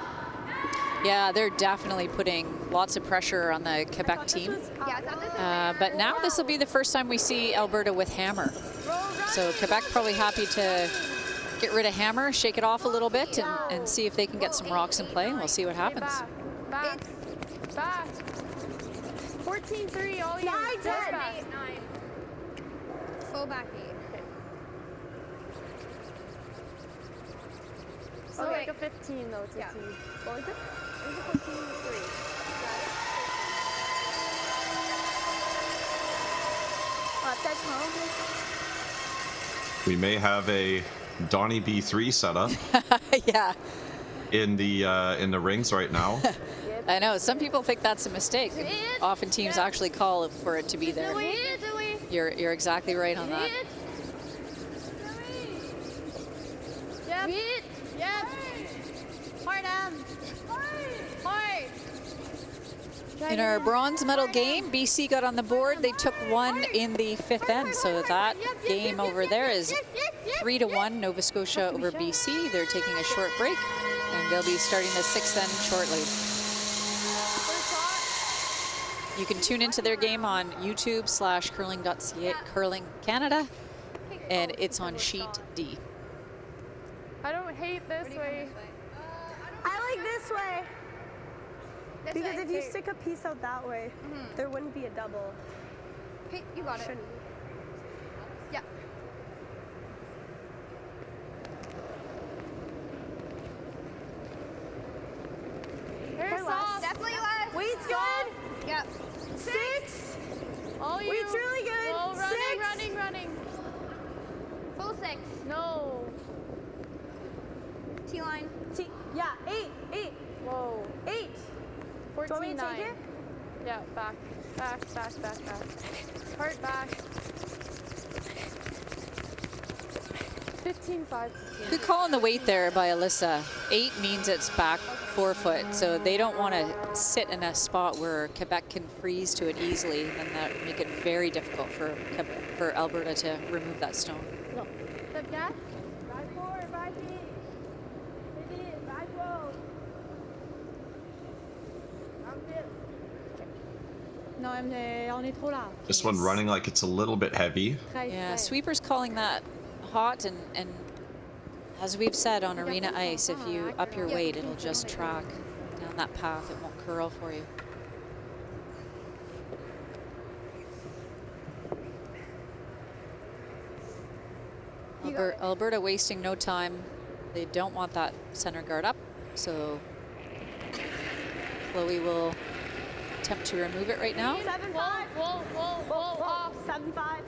Speaker 1: Yeah, they're definitely putting lots of pressure on the Quebec team. But now this will be the first time we see Alberta with hammer. So Quebec probably happy to get rid of hammer, shake it off a little bit, and see if they can get some rocks in play. We'll see what happens.
Speaker 13: Back. 14-3, all you.
Speaker 3: 9, 10, 8, 9. Full back 8.
Speaker 13: So like a 15 though to T. What was it? It was a 14-3. That's home.
Speaker 2: We may have a Donnie B3 setup.
Speaker 1: Yeah.
Speaker 2: In the rings right now.
Speaker 1: I know, some people think that's a mistake. Often teams actually call for it to be there. You're exactly right on that.
Speaker 3: Yep. Yep. Hard on. Hard.
Speaker 1: In our bronze medal game, BC got on the board. They took one in the fifth end, so that game over there is 3-1 Nova Scotia over BC. They're taking a short break, and they'll be starting the sixth end shortly. You can tune into their game on YouTube/curling.ca, Curling Canada, and it's on sheet D.
Speaker 13: I don't hate this way.
Speaker 17: I like this way. Because if you stick a piece out that way, there wouldn't be a double.
Speaker 3: Hey, you got it. Yeah.
Speaker 13: Here's soft.
Speaker 3: Definitely left.
Speaker 17: Weight's good.
Speaker 3: Yep.
Speaker 17: 6.
Speaker 13: All you.
Speaker 17: Weight's really good.
Speaker 13: Oh, running,
Speaker 17: 6.
Speaker 13: running.
Speaker 3: Full 6.
Speaker 13: No.
Speaker 3: T-line.
Speaker 17: Yeah, 8.
Speaker 13: Whoa.
Speaker 17: 8.
Speaker 13: 14-9.
Speaker 17: Take it?
Speaker 13: Yeah, back. Heart back. 15-5.
Speaker 1: Good call on the weight there by Alyssa. 8 means it's back 4-foot, so they don't want to sit in a spot where Quebec can freeze to it easily, and that would make it very difficult for Alberta to remove that stone.
Speaker 3: No. Step gas. Right forward, right in. Hit it, right forward.
Speaker 5: Non, on est trop large.
Speaker 2: This one running like it's a little bit heavy.
Speaker 1: Yeah, sweeper's calling that hot, and as we've said on arena ice, if you up your weight, it'll just track down that path. It won't curl for you. Alberta wasting no time. They don't want that center guard up, so Chloe will attempt to remove it right now.
Speaker 3: 7-5. Whoa. 7-5.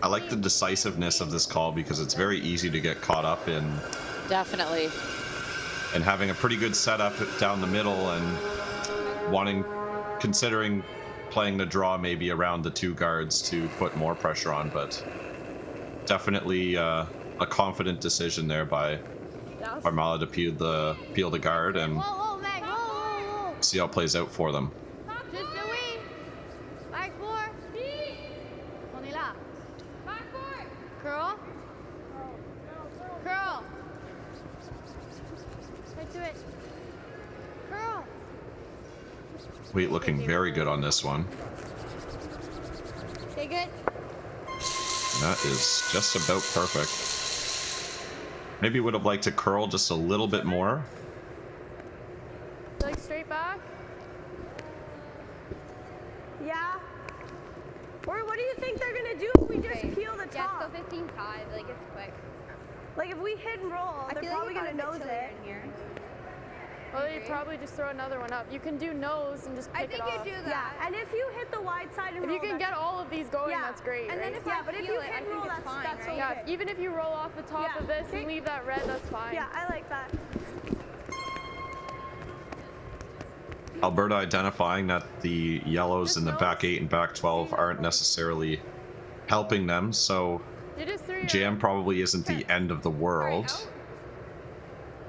Speaker 2: I like the decisiveness of this call because it's very easy to get caught up in.
Speaker 1: Definitely.
Speaker 2: And having a pretty good setup down the middle and considering playing the draw maybe around the two guards to put more pressure on, but definitely a confident decision there by Armala to peel the guard and see how it plays out for them.
Speaker 3: Just a wee. Back four. On est là. Back four. Curl. Curl. Right to it. Curl.
Speaker 2: Weight looking very good on this one.
Speaker 3: Stay good.
Speaker 2: That is just about perfect. Maybe would have liked to curl just a little bit more.
Speaker 13: Like straight back?
Speaker 17: Yeah. Or what do you think they're gonna do if we just peel the top?
Speaker 5: Just go 15-5, like it's quick.
Speaker 17: Like if we hit and roll, they're probably gonna nose it.
Speaker 5: In here.
Speaker 13: Well, you probably just throw another one up. You can do nose and just pick it off.
Speaker 17: I think you do that. Yeah, and if you hit the wide side and
Speaker 13: if
Speaker 17: roll,
Speaker 13: you can get all of these going, that's great,
Speaker 17: and
Speaker 13: right?
Speaker 17: then if but if you hit and roll, that's okay.
Speaker 13: Yeah, even if you roll off the top of this and leave that red, that's fine.
Speaker 17: Yeah, I like that.
Speaker 2: Alberta identifying that the yellows in the back 8 and back 12 aren't necessarily helping them, so jam probably isn't the end of the world.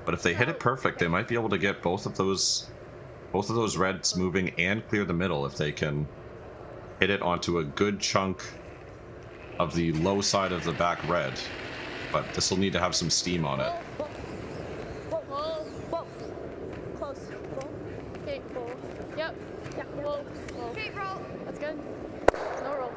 Speaker 2: But if they hit it perfect, they might be able to get both of those reds moving and clear the middle if they can hit it onto a good chunk of the low side of the back red. But this will need to have some steam on it.
Speaker 13: Whoa. Close. Okay, pull. Yep. Yeah. Whoa.
Speaker 3: Okay, roll.
Speaker 13: That's good. No roll.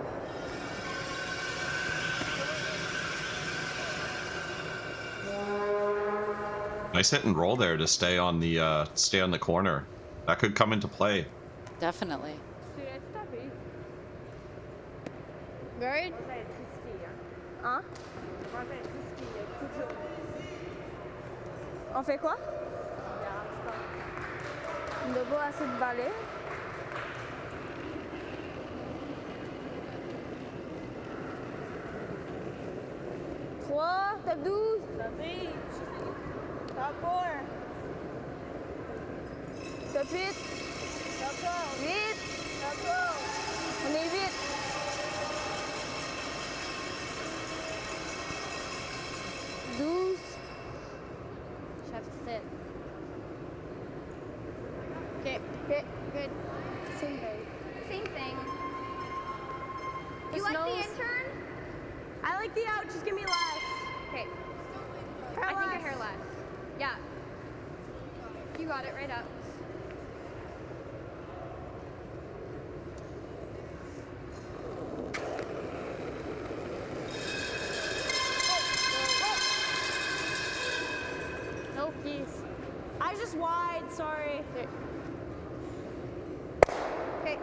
Speaker 2: Nice hit and roll there to stay on the corner. That could come into play.
Speaker 1: Definitely.
Speaker 3: Good.
Speaker 17: Hein? On fait quoi? Debout assez de balai. Top 12. Top 4. Top 8. Top 12. 8. Top 12. On est 8.
Speaker 5: Chef, sit.
Speaker 3: Okay. Good.
Speaker 17: Same thing.
Speaker 5: Same thing.
Speaker 17: Just
Speaker 5: You like
Speaker 17: nose.
Speaker 5: the intern?
Speaker 17: I like the out. Just give me less.
Speaker 5: Okay.
Speaker 17: Hair
Speaker 5: I think
Speaker 17: less.
Speaker 5: your hair less. Yeah. You got it right up.
Speaker 13: No keys.
Speaker 17: I was just wide. Sorry.
Speaker 5: Okay.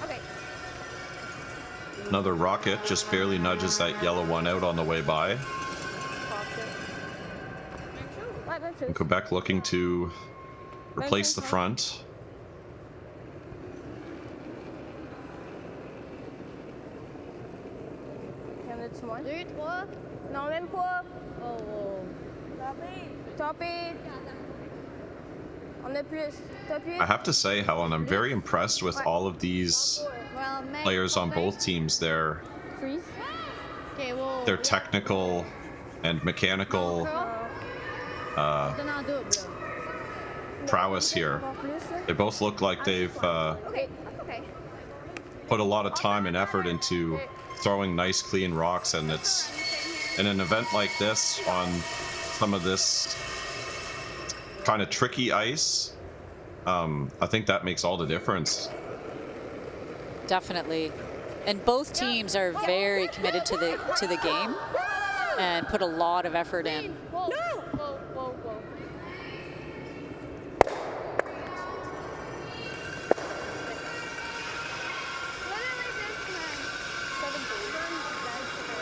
Speaker 5: Okay.
Speaker 2: Another rocket just barely nudges that yellow one out on the way by. And Quebec looking to replace the front.
Speaker 17: Il y en a-tu moins?
Speaker 3: 2, 3.
Speaker 17: Non, même pas.
Speaker 3: Oh.
Speaker 17: Top 8. On a plus. Top 8.
Speaker 2: I have to say, Helen, I'm very impressed with all of these
Speaker 3: Well, Meg,
Speaker 2: players on both teams. Their
Speaker 17: Freeze.
Speaker 3: Okay, well.
Speaker 2: technical and mechanical prowess here. They both look like they've
Speaker 3: Okay, okay.
Speaker 2: put a lot of time and effort into throwing nice clean rocks, and it's in an event like this on some of this kind of tricky ice. I think that makes all the difference.
Speaker 1: Definitely. And both teams are very committed to the game and put a lot of effort in.
Speaker 3: Whoa, whoa, whoa, whoa.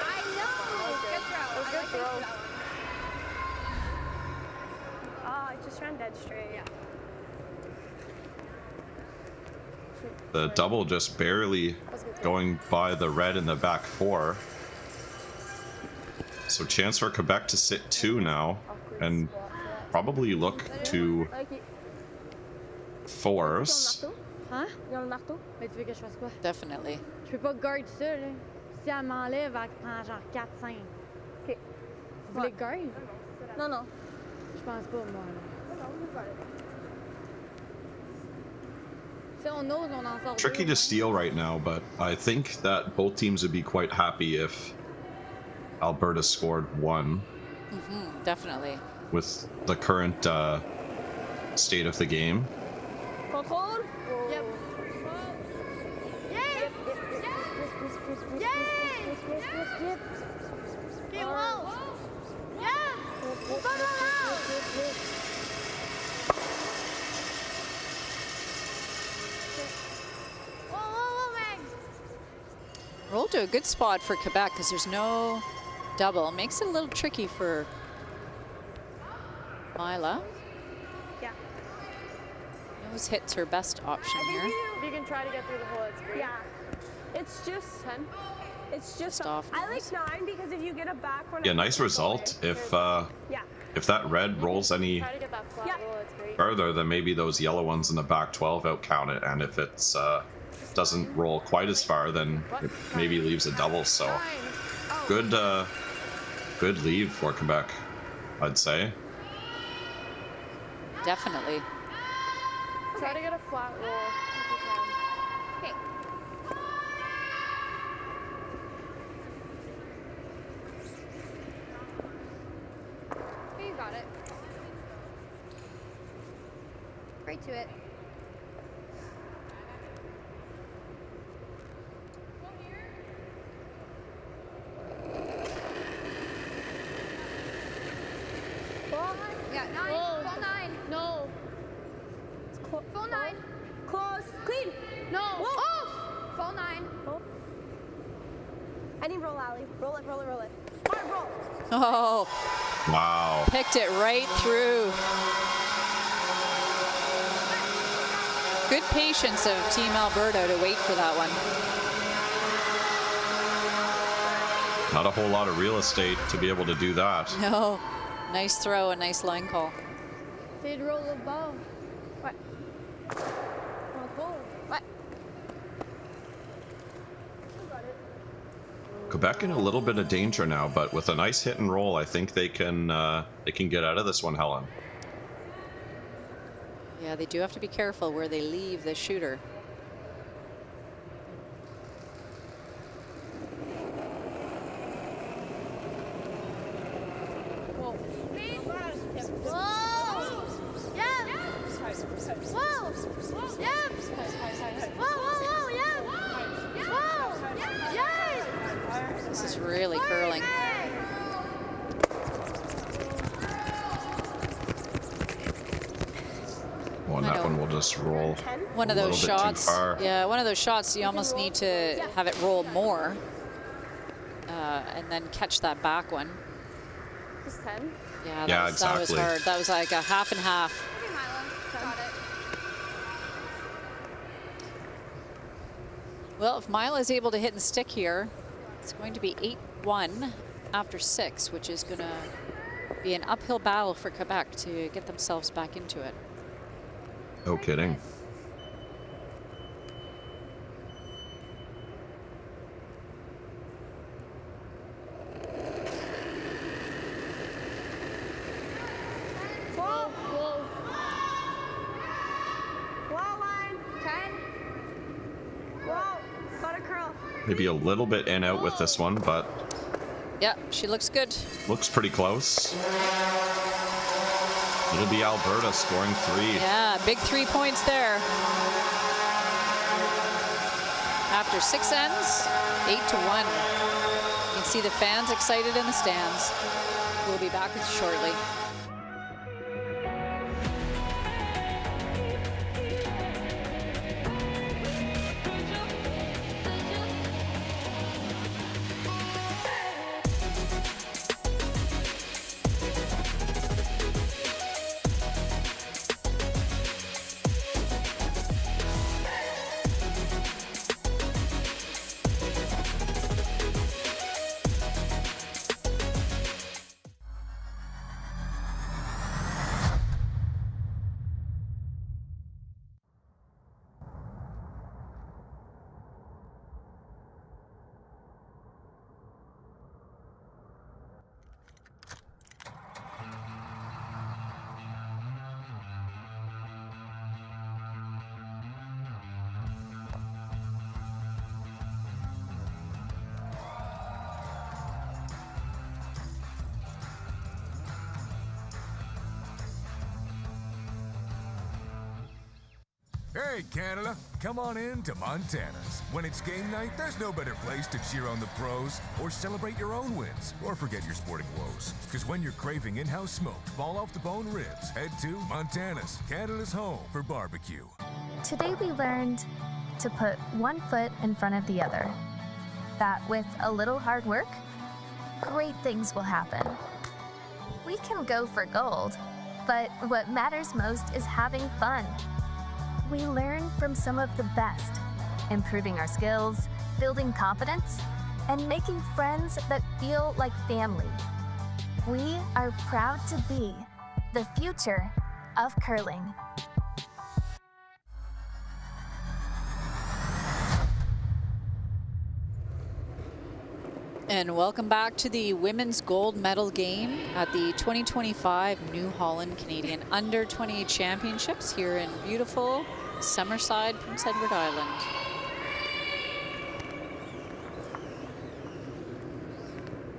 Speaker 3: I know. Good throw.
Speaker 13: Good throw.
Speaker 3: That one.
Speaker 13: I just ran dead straight.
Speaker 3: Yeah.
Speaker 2: The double just barely going by the red in the back four. So chance for Quebec to sit 2 now and probably look to force.
Speaker 5: Hein?
Speaker 13: Il y a le marteau?
Speaker 5: Mais tu veux que je fasse quoi?
Speaker 1: Definitely.
Speaker 5: Je peux pas guard ça, là. Si elle m'enlève, elle prend genre 4-5.
Speaker 13: OK.
Speaker 5: Vous voulez guard?
Speaker 13: Non, non.
Speaker 5: Je pense pas, moi. Là. Si on ose, on en sort.
Speaker 2: Tricky to steal right now, but I think that both teams would be quite happy if Alberta scored 1
Speaker 1: Definitely.
Speaker 2: with the current state of the game.
Speaker 13: Contrôle?
Speaker 3: Yep. Yay! Yay! Okay, whoa! Yeah! Go, go, go! Whoa, whoa, whoa, man!
Speaker 1: Rolled to a good spot for Quebec because there's no double. Makes it a little tricky for Mila.
Speaker 13: Yeah.
Speaker 1: Nose hit's her best option here.
Speaker 13: If you can try to get through the hole, it's great. Yeah. It's just 10. It's just
Speaker 1: off.
Speaker 13: I like 9 because if you get a back one.
Speaker 2: Yeah, nice result. If that red rolls any
Speaker 13: Try to get that flat roll, it's great.
Speaker 2: further, then maybe those yellow ones in the back 12 out count it, and if it's doesn't roll quite as far, then it maybe leaves a double. So good good lead for Quebec, I'd say.
Speaker 1: Definitely.
Speaker 13: Try to get a flat roll if you can.
Speaker 3: Okay. Okay, you got it. Right to it. Yeah, 9.
Speaker 13: Whoa.
Speaker 3: Full 9.
Speaker 13: No.
Speaker 3: Full 9.
Speaker 13: Close. Clean.
Speaker 3: No.
Speaker 13: Whoa.
Speaker 3: Oh! Full 9.
Speaker 13: Oh. Any roll, Allie. Roll it, roll it, roll it. Hard roll.
Speaker 1: Oh,
Speaker 2: Wow.
Speaker 1: picked it right through. Good patience of Team Alberta to wait for that one.
Speaker 2: Not a whole lot of real estate to be able to do that.
Speaker 1: No, nice throw, a nice line call.
Speaker 5: C'est de roll the ball.
Speaker 13: Ouais. Contrôle.
Speaker 3: What?
Speaker 2: Quebec in a little bit of danger now, but with a nice hit and roll, I think they can get out of this one, Helen.
Speaker 1: Yeah, they do have to be careful where they leave the shooter.
Speaker 3: Whoa. Yeah. Whoa. Yeah. Whoa, whoa, whoa, yeah. Whoa. Yes.
Speaker 1: This is really curling.
Speaker 2: Well, and that one will just roll
Speaker 1: One of
Speaker 2: a
Speaker 1: those
Speaker 2: little bit
Speaker 1: shots.
Speaker 2: too far.
Speaker 1: Yeah, one of those shots you almost need to have it roll more and then catch that back one.
Speaker 13: Just 10.
Speaker 1: Yeah,
Speaker 2: Yeah,
Speaker 1: that was
Speaker 2: exactly.
Speaker 1: hard. That was like a half and half.
Speaker 3: Okay, Milo. Got it.
Speaker 1: Well, if Mila is able to hit and stick here, it's going to be 8-1 after 6, which is going to be an uphill battle for Quebec to get themselves back into it.
Speaker 2: No kidding. Maybe a little bit in out with this one, but
Speaker 1: Yeah, she looks good.
Speaker 2: looks pretty close. It'll be Alberta scoring 3.
Speaker 1: Yeah, big 3 points there. After 6 ends, 8-1. You can see the fans excited in the stands. We'll be back with you shortly.
Speaker 11: Hey, Canada, come on in to Montana's. When it's game night, there's no better place to cheer on the pros or celebrate your own wins or forget your sporting woes. Because when you're craving in-house smoked, fall off the bone ribs, head to Montana's, Canada's home for barbecue.
Speaker 10: Today we learned to put one foot in front of the other. That with a little hard work, great things will happen. We can go for gold, but what matters most is having fun. We learn from some of the best, improving our skills, building confidence, and making friends that feel like family. We are proud to be the future of curling.
Speaker 1: And welcome back to the women's gold medal game at the 2025 New Holland Canadian Under-28 Championships here in beautiful Summerside, Prince Edward Island.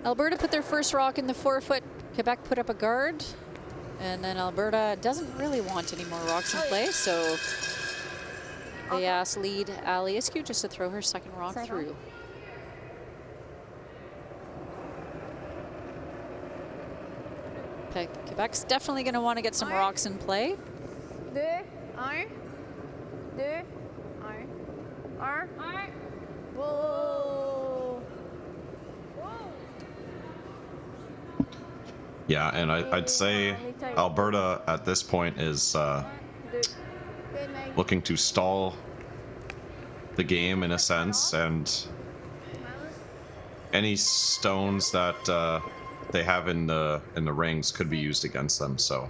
Speaker 1: Alberta put their first rock in the 4-foot. Quebec put up a guard. And then Alberta doesn't really want any more rocks in play, so they asked lead Aliescu just to throw her second rock through. Quebec's definitely going to want to get some rocks in play.
Speaker 5: 2, 1, 2, 1, 1. Whoa.
Speaker 2: Yeah, and I'd say Alberta at this point is looking to stall the game in a sense, and any stones that they have in the rings could be used against them. So,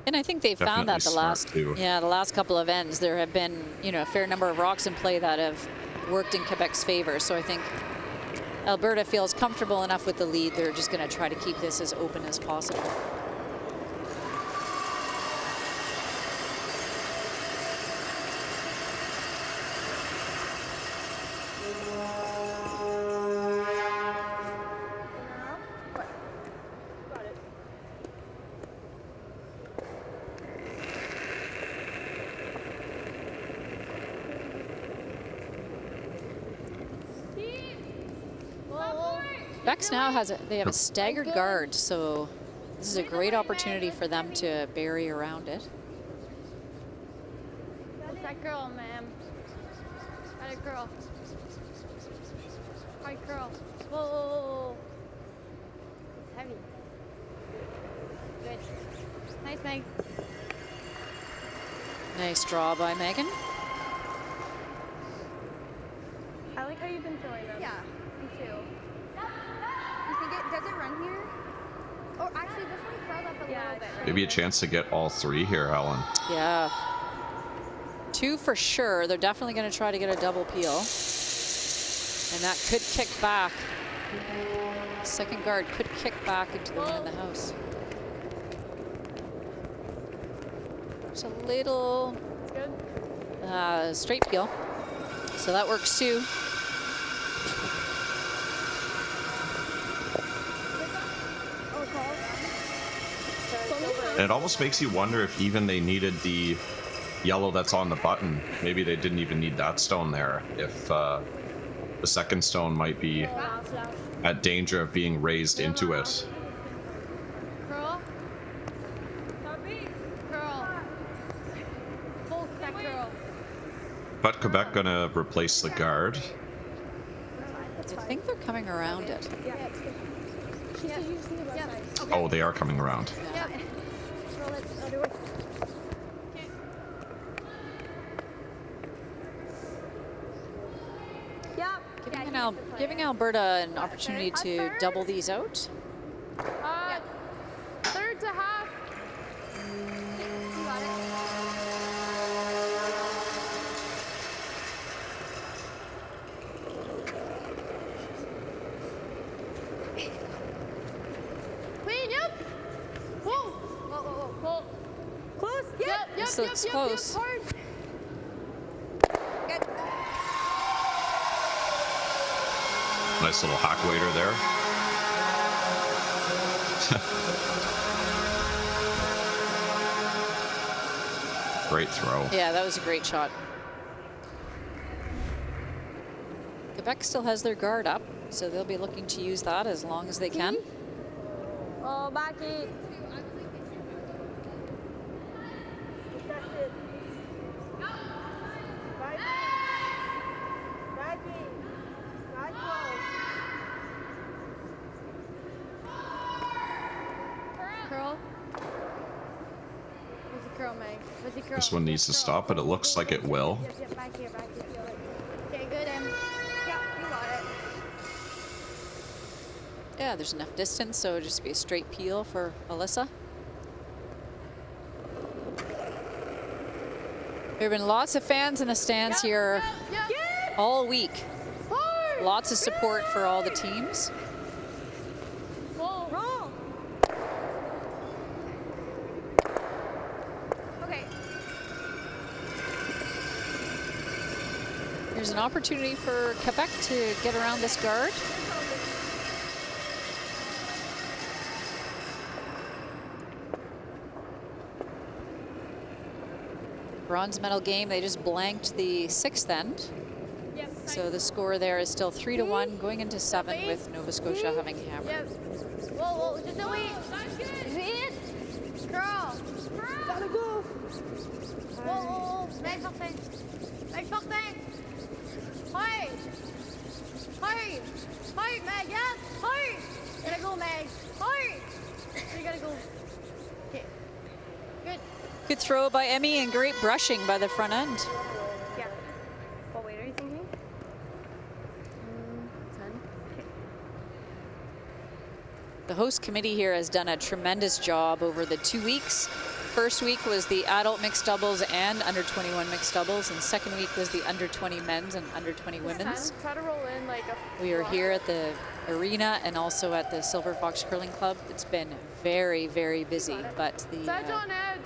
Speaker 1: and I think they found that the last couple of ends there have been a fair number of rocks in play that have worked in Quebec's favor. So I think Alberta feels comfortable enough with the lead. They're just going to try to keep this as open as possible. Bex now have a staggered guard, so this is a great opportunity for them to bury around it.
Speaker 5: What's that girl, ma'am? Got a girl. White girl. Whoa, whoa, whoa, whoa. It's heavy. Good. Nice, Meg.
Speaker 1: Nice draw by Megan.
Speaker 13: I like how you've been throwing them.
Speaker 5: Yeah, me too. You think does it run here? Or actually, this one curled up a little bit, right?
Speaker 2: maybe a chance to get all three here, Helen.
Speaker 1: Yeah. 2 for sure. They're definitely going to try to get a double peel. And that could kick back. Second guard could kick back into the one in the house. It's a little straight peel. So that works too.
Speaker 2: And it almost makes you wonder if even they needed the yellow that's on the button. Maybe they didn't even need that stone there. If the second stone might be at danger of being raised into it.
Speaker 5: Curl. Curl. Full that curl.
Speaker 2: But Quebec gonna replace the guard.
Speaker 1: I think they're coming around it.
Speaker 13: Yeah, it's good. She said you just need the left side.
Speaker 2: Oh, they are coming around.
Speaker 13: Yeah. Roll it other way.
Speaker 1: Giving Alberta an opportunity to double these out.
Speaker 3: Third to half.
Speaker 5: You got it.
Speaker 3: Clean, yep. Whoa.
Speaker 5: Whoa, whoa,
Speaker 3: Whoa.
Speaker 5: Close.
Speaker 3: Yep,
Speaker 1: This looks close.
Speaker 3: Hard.
Speaker 5: Good.
Speaker 2: Nice little hack waiter there. Great throw.
Speaker 1: Yeah, that was a great shot. Quebec still has their guard up, so they'll be looking to use that as long as they can.
Speaker 4: Oh, back it.
Speaker 5: Curl. Where's the curl, Meg? Where's the curl?
Speaker 2: This one needs to stop, but it looks like it will.
Speaker 5: Yep, back here, back here. Okay, good, Em. Yeah, you got it.
Speaker 1: Yeah, there's enough distance, so it'll just be a straight peel for Alyssa. There have been lots of fans in the stands here all week. Lots of support for all the teams.
Speaker 5: Roll. Okay.
Speaker 1: There's an opportunity for Quebec to get around this guard. Bronze medal game, they just blanked the sixth end. So the score there is still 3-1, going into 7 with Nova Scotia having hammered.
Speaker 5: Yep. Whoa, just a wait. Vite. Curl. Gotta go. Whoa. Meg Fortin. Meg Fortin. Hi, Meg, yes. Hi. Gotta go, Meg. Hi. You gotta go. Okay. Good.
Speaker 1: Good throw by Emmy and great brushing by the front end.
Speaker 5: Yeah. What weight are you thinking? 10. Okay.
Speaker 1: The host committee here has done a tremendous job over the 2 weeks. First week was the adult mixed doubles and under 21 mixed doubles, and second week was the under 20 men's and under 20 women's.
Speaker 13: Try to roll in like a.
Speaker 1: We are here at the arena and also at the Silver Fox Curling Club. It's been very, very busy, but
Speaker 3: Edge on edge.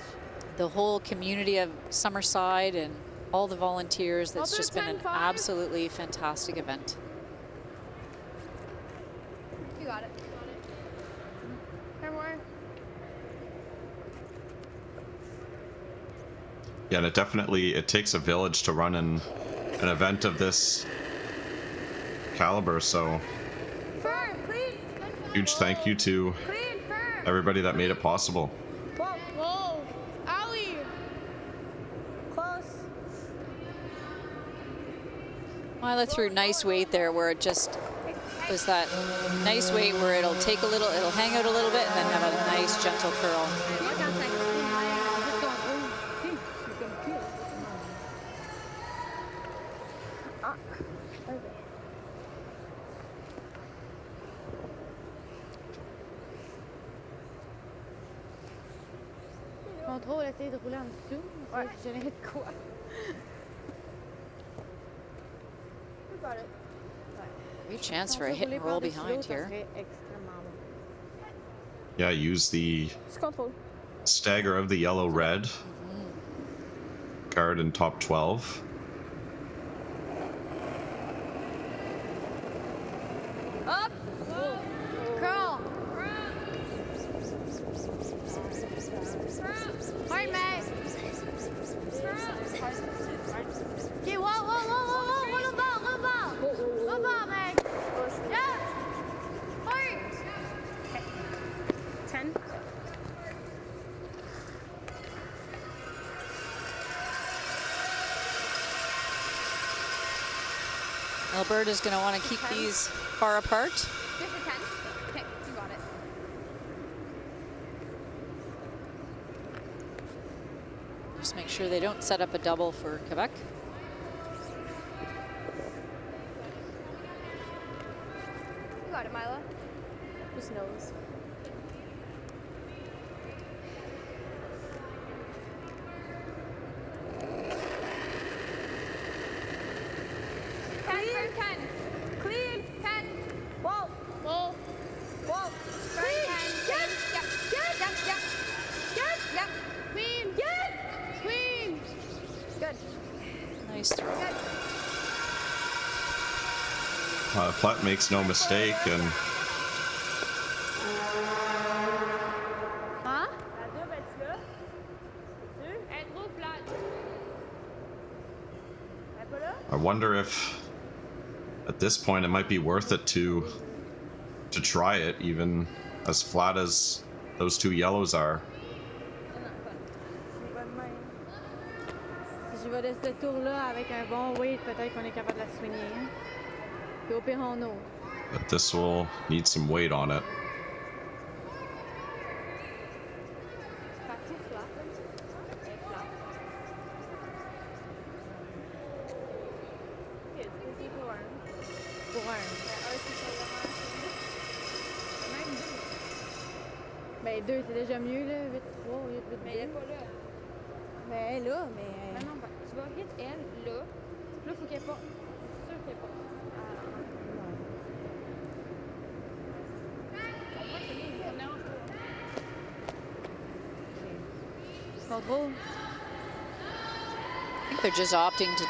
Speaker 1: the whole community of Summerside and all the volunteers, it's just been an absolutely fantastic event.
Speaker 5: You got it.
Speaker 3: Here more.
Speaker 2: Yeah, and it takes a village to run an event of this caliber, so huge thank you to everybody that made it possible.
Speaker 3: Whoa. Allie.
Speaker 5: Close.
Speaker 1: Mila threw nice weight there where it just was that nice weight where it'll take a little, it'll hang out a little bit and then have a nice gentle curl.
Speaker 5: Contrôle, essayer de rouler en dessous. Ouais. Je n'ai de quoi. You got it.
Speaker 1: Great chance for a hit and roll behind here.
Speaker 2: Yeah, use the stagger of the yellow-red. Guard in top 12.
Speaker 1: Alberta's going to want to keep these far apart.
Speaker 3: Just a 10. Okay, you got it.
Speaker 1: Just make sure they don't set up a double for Quebec.
Speaker 3: You got it, Mila.
Speaker 13: Just nose.
Speaker 3: Clean. 10. Whoa. Whoa. Whoa. Clean. Yep. Clean. Clean. Good.
Speaker 1: Nice throw.
Speaker 2: Platt makes no mistake, and
Speaker 3: Huh? Elle trop flat.
Speaker 2: I wonder if at this point it might be worth it to try it, even as flat as those two yellows are.
Speaker 5: Si je vais de ce tour-là avec un bon weight, peut-être qu'on est capable de la swinguer. Puis au pire, on ouvre.
Speaker 2: But this will need some weight on it.
Speaker 5: Ben 2, c'est déjà mieux, là. 8-3 au lieu de 8-2.
Speaker 3: Mais elle est pas là.
Speaker 5: Mais elle est là, mais...
Speaker 3: Non, tu vas hit elle, là. Là, faut qu'elle ait pas. C'est sûr qu'elle ait pas.
Speaker 5: Control.
Speaker 1: I think they're just opting to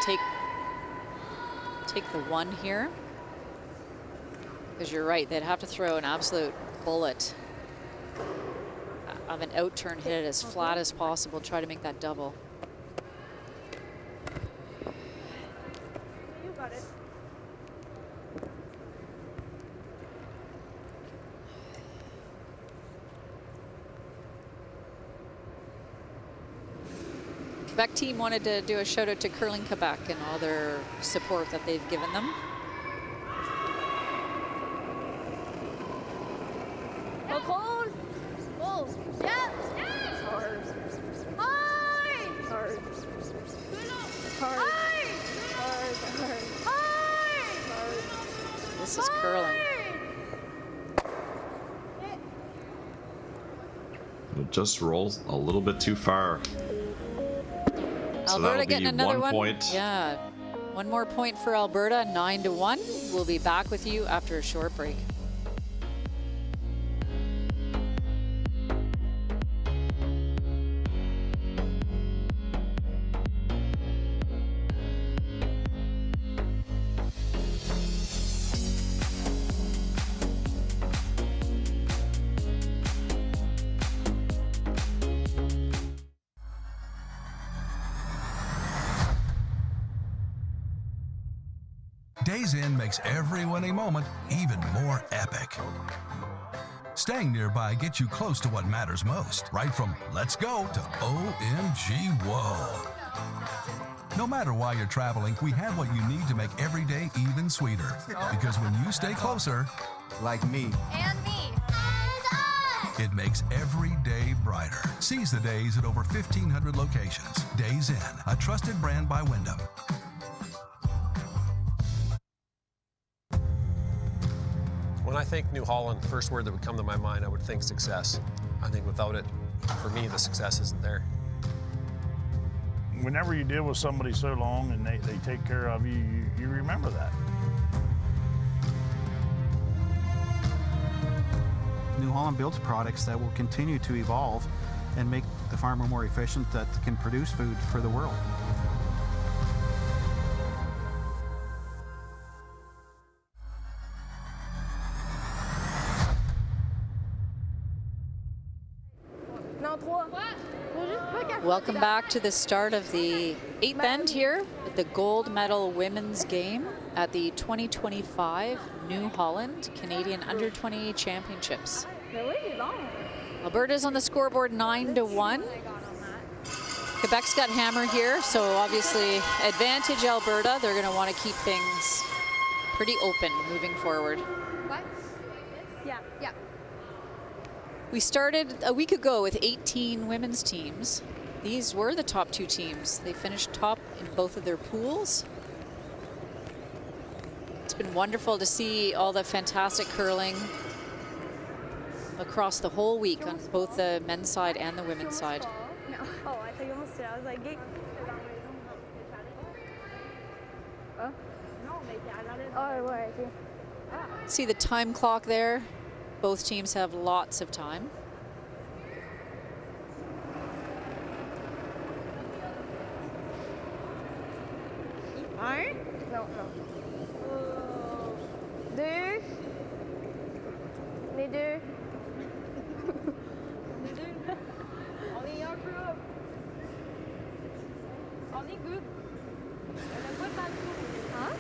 Speaker 1: take the one here. Because you're right, they'd have to throw an absolute bullet of an out turn, hit it as flat as possible, try to make that double.
Speaker 3: You got it.
Speaker 1: Quebec team wanted to do a shout out to Curling Quebec and all their support that they've given them.
Speaker 3: Control. Roll. Yep.
Speaker 13: Hard.
Speaker 3: High.
Speaker 13: Hard.
Speaker 3: Hard.
Speaker 13: Hard.
Speaker 1: This is curling.
Speaker 2: It just rolls a little bit too far. So
Speaker 1: Alberta
Speaker 2: that'll
Speaker 1: getting
Speaker 2: be
Speaker 1: another
Speaker 2: 1
Speaker 1: one.
Speaker 2: point.
Speaker 1: Yeah, one more point for Alberta, 9-1. We'll be back with you after a short break.
Speaker 15: Days Inn makes every winning moment even more epic. Staying nearby gets you close to what matters most, right from let's go to OMG whoa. No matter why you're traveling, we have what you need to make every day even sweeter. Because when you stay closer, like me,
Speaker 3: And me.
Speaker 15: it makes every day brighter. Seize the days at over 1,500 locations. Days Inn, a trusted brand by Wyndham.
Speaker 6: When I think New Holland, the first word that would come to my mind, I would think success. I think without it, for me, the success isn't there.
Speaker 7: Whenever you deal with somebody so long and they take care of you, you remember that.
Speaker 8: New Holland builds products that will continue to evolve and make the farmer more efficient, that can produce food for the world.
Speaker 1: Welcome back to the start of the 8th end here with the gold medal women's game at the 2025 New Holland Canadian Under-20 Championships. Alberta's on the scoreboard 9-1. Quebec's got hammer here, so obviously advantage Alberta. They're going to want to keep things pretty open moving forward.
Speaker 5: What?
Speaker 17: Yeah.
Speaker 5: Yeah.
Speaker 1: We started a week ago with 18 women's teams. These were the top 2 teams. They finished top in both of their pools. It's been wonderful to see all the fantastic curling across the whole week on both the men's side and the women's side.
Speaker 17: No. Oh, I thought you almost did. I was like,
Speaker 4: Oh, ouais, ok.
Speaker 1: See the time clock there? Both teams have lots of time.
Speaker 4: Un? Non, non. Deux. Les deux.
Speaker 3: Les deux. On est un groupe. On est groupe. On n'a pas tant de tout. Hein?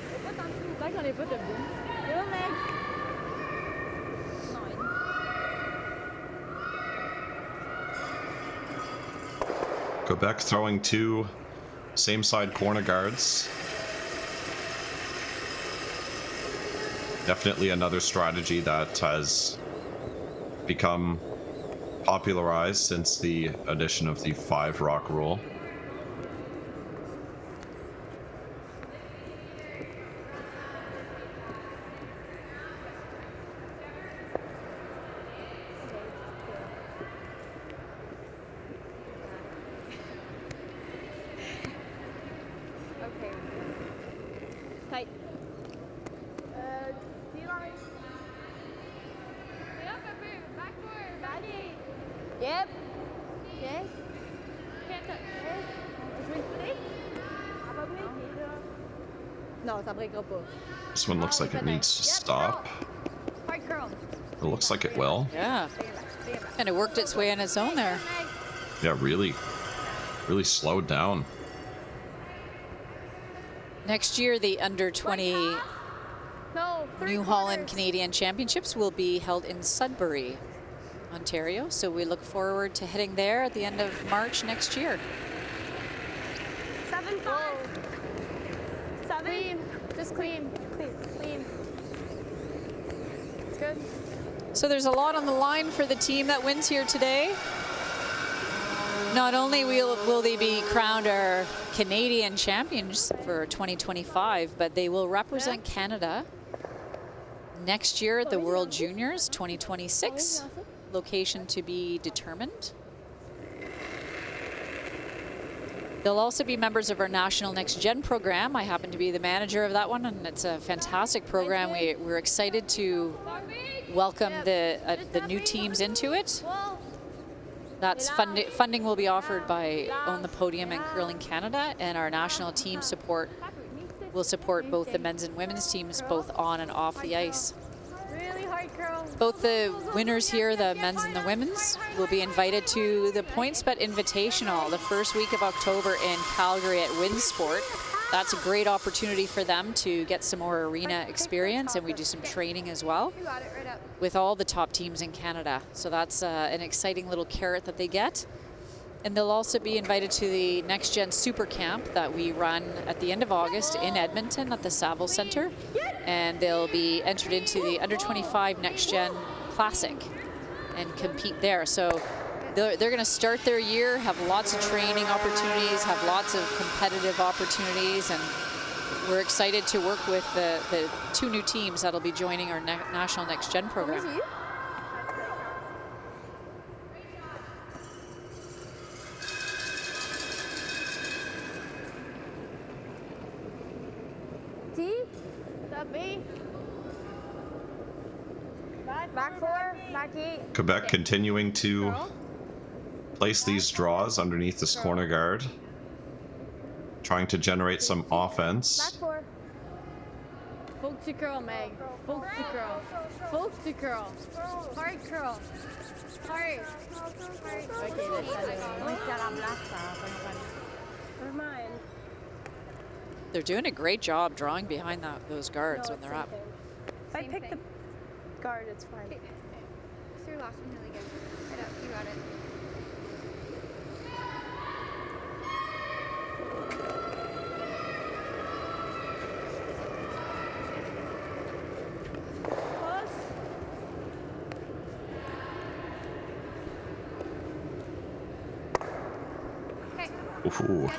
Speaker 3: On n'a pas tant de tout. Tant qu'on n'est pas debout. Yo, mec.
Speaker 2: Quebec throwing 2 same side corner guards. Definitely another strategy that has become popularized since the addition of the 5 rock rule.
Speaker 4: Okay. Tight. Yep. Yes.
Speaker 5: Non, ça breakera pas.
Speaker 2: This one looks like it needs to stop.
Speaker 5: Hard curl.
Speaker 2: It looks like it will.
Speaker 1: Yeah. And it worked its way on its own there.
Speaker 2: Yeah, really slowed down.
Speaker 1: Next year, the under 20 New Holland Canadian Championships will be held in Sudbury, Ontario. So we look forward to heading there at the end of March next year.
Speaker 17: 7-5. 7.
Speaker 3: Clean. Just clean. Clean. It's good.
Speaker 1: So there's a lot on the line for the team that wins here today. Not only will they be crowned our Canadian champions for 2025, but they will represent Canada next year at the World Juniors 2026. Location to be determined. They'll also be members of our National Next Gen program. I happen to be the manager of that one, and it's a fantastic program. We're excited to welcome the new teams into it. That's funding will be offered by Own the Podium and Curling Canada, and our national team will support both the men's and women's teams, both on and off the ice.
Speaker 3: Really hard curl.
Speaker 1: Both the winners here, the men's and the women's, will be invited to the PointsBet Invitational the first week of October in Calgary at Winsport. That's a great opportunity for them to get some more arena experience, and we do some training as well
Speaker 3: You got it right up.
Speaker 1: with all the top teams in Canada. So that's an exciting little carrot that they get. And they'll also be invited to the Next Gen Super Camp that we run at the end of August in Edmonton at the Saville Centre. And they'll be entered into the Under 25 Next Gen Classic and compete there. So they're going to start their year, have lots of training opportunities, have lots of competitive opportunities, and we're excited to work with the 2 new teams that'll be joining our National Next Gen program.
Speaker 4: T.
Speaker 3: B.
Speaker 4: Back 4. Back 8.
Speaker 2: Quebec continuing to place these draws underneath this corner guard, trying to generate some offense.
Speaker 4: Back 4.
Speaker 3: Faut que tu curl, Meg. Faut que tu curl. Faut que tu curl. Hard curl. Hard.
Speaker 5: Ok, laisse aller. Moi, ici à la place, ça va pas nous aller.
Speaker 17: Never mind.
Speaker 1: They're doing a great job drawing behind those guards when they're up.
Speaker 17: If I pick the guard, it's fine.
Speaker 5: It's your last one really good. Right up. You got it.
Speaker 2: Ooh.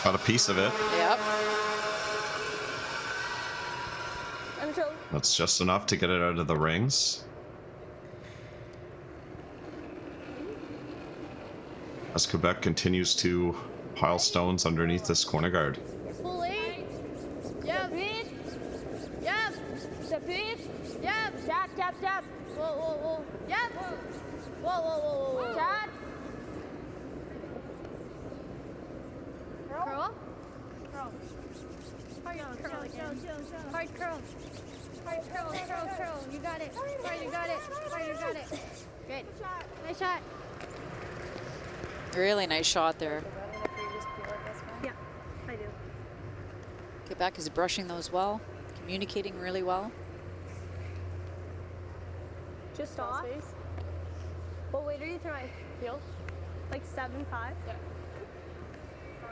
Speaker 2: Got a piece of it.
Speaker 1: Yep.
Speaker 2: That's just enough to get it out of the rings. As Quebec continues to pile stones underneath this corner guard.
Speaker 3: Full 8. Yep. Yep. Tapis. Yep. Tap. Whoa. Yep. Whoa. Chat. Curl. Hard curl again. Hard curl. Curl. You got it. Hard, you got it. Good. Nice shot.
Speaker 1: Really nice shot there.
Speaker 17: Yeah, I do.
Speaker 1: Quebec is brushing those well, communicating really well.
Speaker 17: Just off. What weight are you throwing? Heel. Like 7.5?
Speaker 13: Yeah.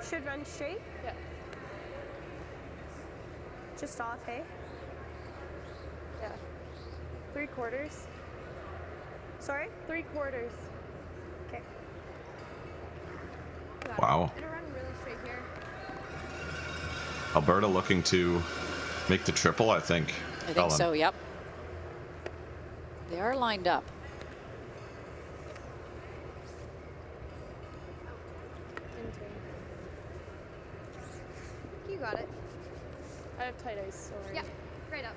Speaker 17: Should run straight?
Speaker 13: Yeah.
Speaker 17: Just off, hey?
Speaker 13: Yeah. 3/4.
Speaker 17: Sorry?
Speaker 13: 3/4.
Speaker 17: Okay.
Speaker 2: Wow.
Speaker 3: It'll run really straight here.
Speaker 2: Alberta looking to make the triple, I think.
Speaker 1: I think so, yep. They are lined up.
Speaker 3: You got it.
Speaker 13: I have tight ice already.
Speaker 3: Yeah, right up.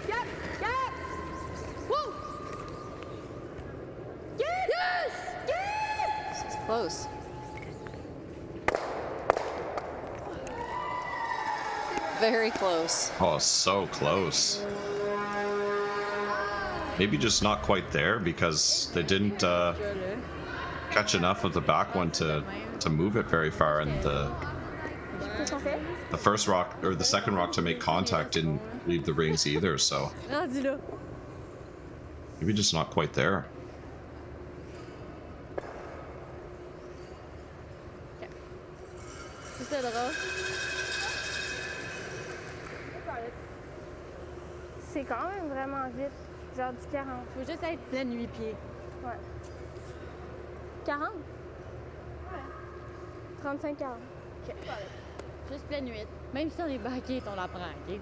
Speaker 3: Yep. Woo! Yes!
Speaker 1: This is close. Very close.
Speaker 2: Oh, so close. Maybe just not quite there because they didn't catch enough of the back one to move it very far, and the first rock or the second rock to make contact didn't leave the rings either, so maybe just not quite there.
Speaker 17: C'est quand même vraiment vite. Genre du 40.
Speaker 5: Faut juste être plein 8 pieds.
Speaker 17: Ouais. 40? Ouais. 35-40.
Speaker 5: OK. Juste plein 8. Même si on est baqué, on la prend, OK?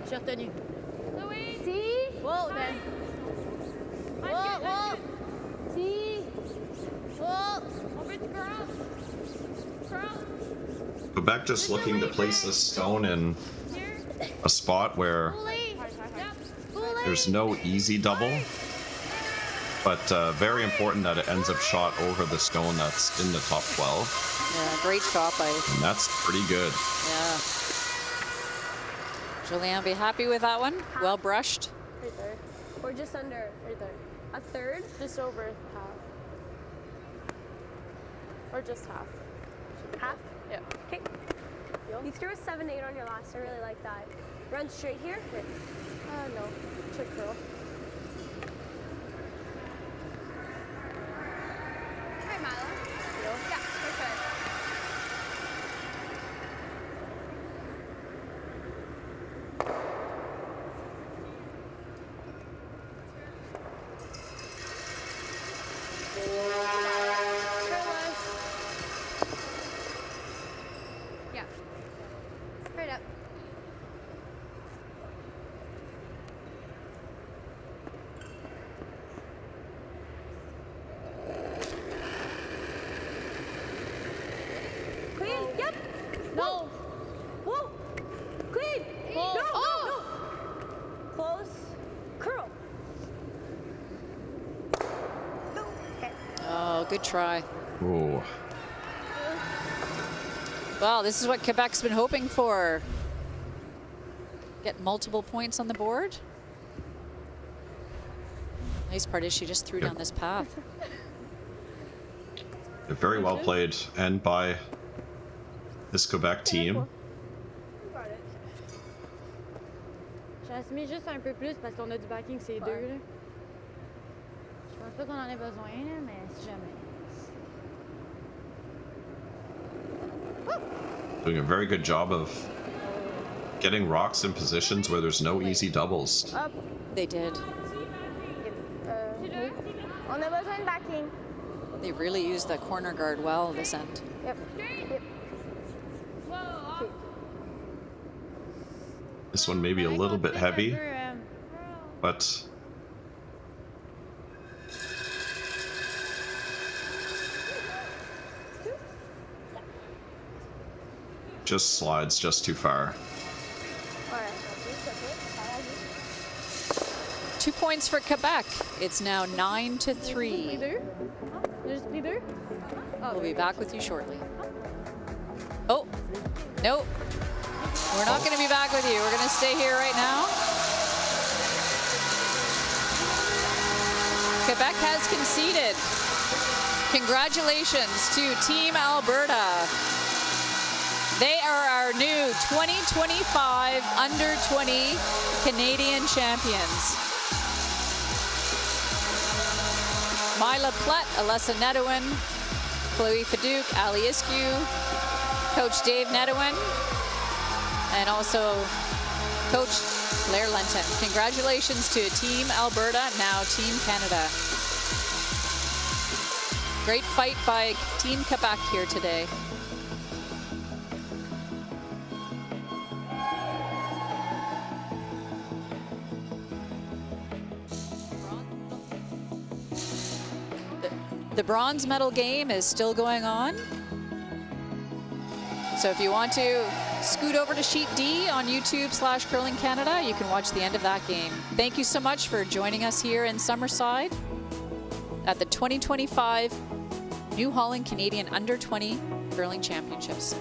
Speaker 5: Je suis retenue.
Speaker 3: Louis!
Speaker 5: Si! Wow, then. Wow! Si! Wow!
Speaker 3: On veut du curl?
Speaker 2: Quebec just looking to place this stone in a spot where there's no easy double, but very important that it ends up shot over the stone that's in the top 12.
Speaker 1: Yeah, great shot by.
Speaker 2: And that's pretty good.
Speaker 1: Yeah. Julianne, be happy with that one. Well brushed.
Speaker 13: Right there.
Speaker 17: Or just under?
Speaker 13: Right there.
Speaker 17: A third?
Speaker 13: Just over half. Or just half.
Speaker 17: Half?
Speaker 13: Yeah.
Speaker 17: Okay. You threw a 7-8 on your last. I really like that. Run straight here?
Speaker 13: No. Check curl.
Speaker 3: Hi, Milo. Yeah, for sure. Yeah. Right up.
Speaker 17: Clean? Yep.
Speaker 3: No.
Speaker 17: Whoa. Clean.
Speaker 3: Whoa.
Speaker 17: No,
Speaker 3: Oh.
Speaker 17: no. Close. Curl. No. Okay.
Speaker 1: Oh, good try.
Speaker 2: Ooh.
Speaker 1: Well, this is what Quebec's been hoping for. Get multiple points on the board. Nice part is she just threw down this path.
Speaker 2: Very well played, and by this Quebec team.
Speaker 5: J'ai assumé juste un peu plus parce qu'on a du backing, c'est deux, là. pense pas qu'on en ait besoin, là, mais si jamais.
Speaker 2: Doing a very good job of getting rocks in positions where there's no easy doubles.
Speaker 4: Up.
Speaker 1: They did.
Speaker 4: Oui. On a besoin de backing.
Speaker 1: They really used the corner guard well this end.
Speaker 4: Yep. Yep. Okay.
Speaker 2: This one may be a little bit heavy, but just slides just too far.
Speaker 1: 2 points for Quebec. It's now 9-3. We'll be back with you shortly. Oh, no. We're not going to be back with you. We're going to stay here right now. Quebec has conceded. Congratulations to Team Alberta. They are our new 2025 under-20 Canadian champions. Mila Plett, Alessa Nedouin, Chloe Fadouk, Ali Iskew, Coach Dave Nedouin, and also Coach Blair Lenton. Congratulations to Team Alberta, now Team Canada. Great fight by Team Quebec here today. The bronze medal game is still going on. So if you want to scoot over to Sheet D on YouTube/Curling Canada, you can watch the end of that game. Thank you so much for joining us here in Summerside at the 2025 New Holland Canadian Under-20 Curling Championships.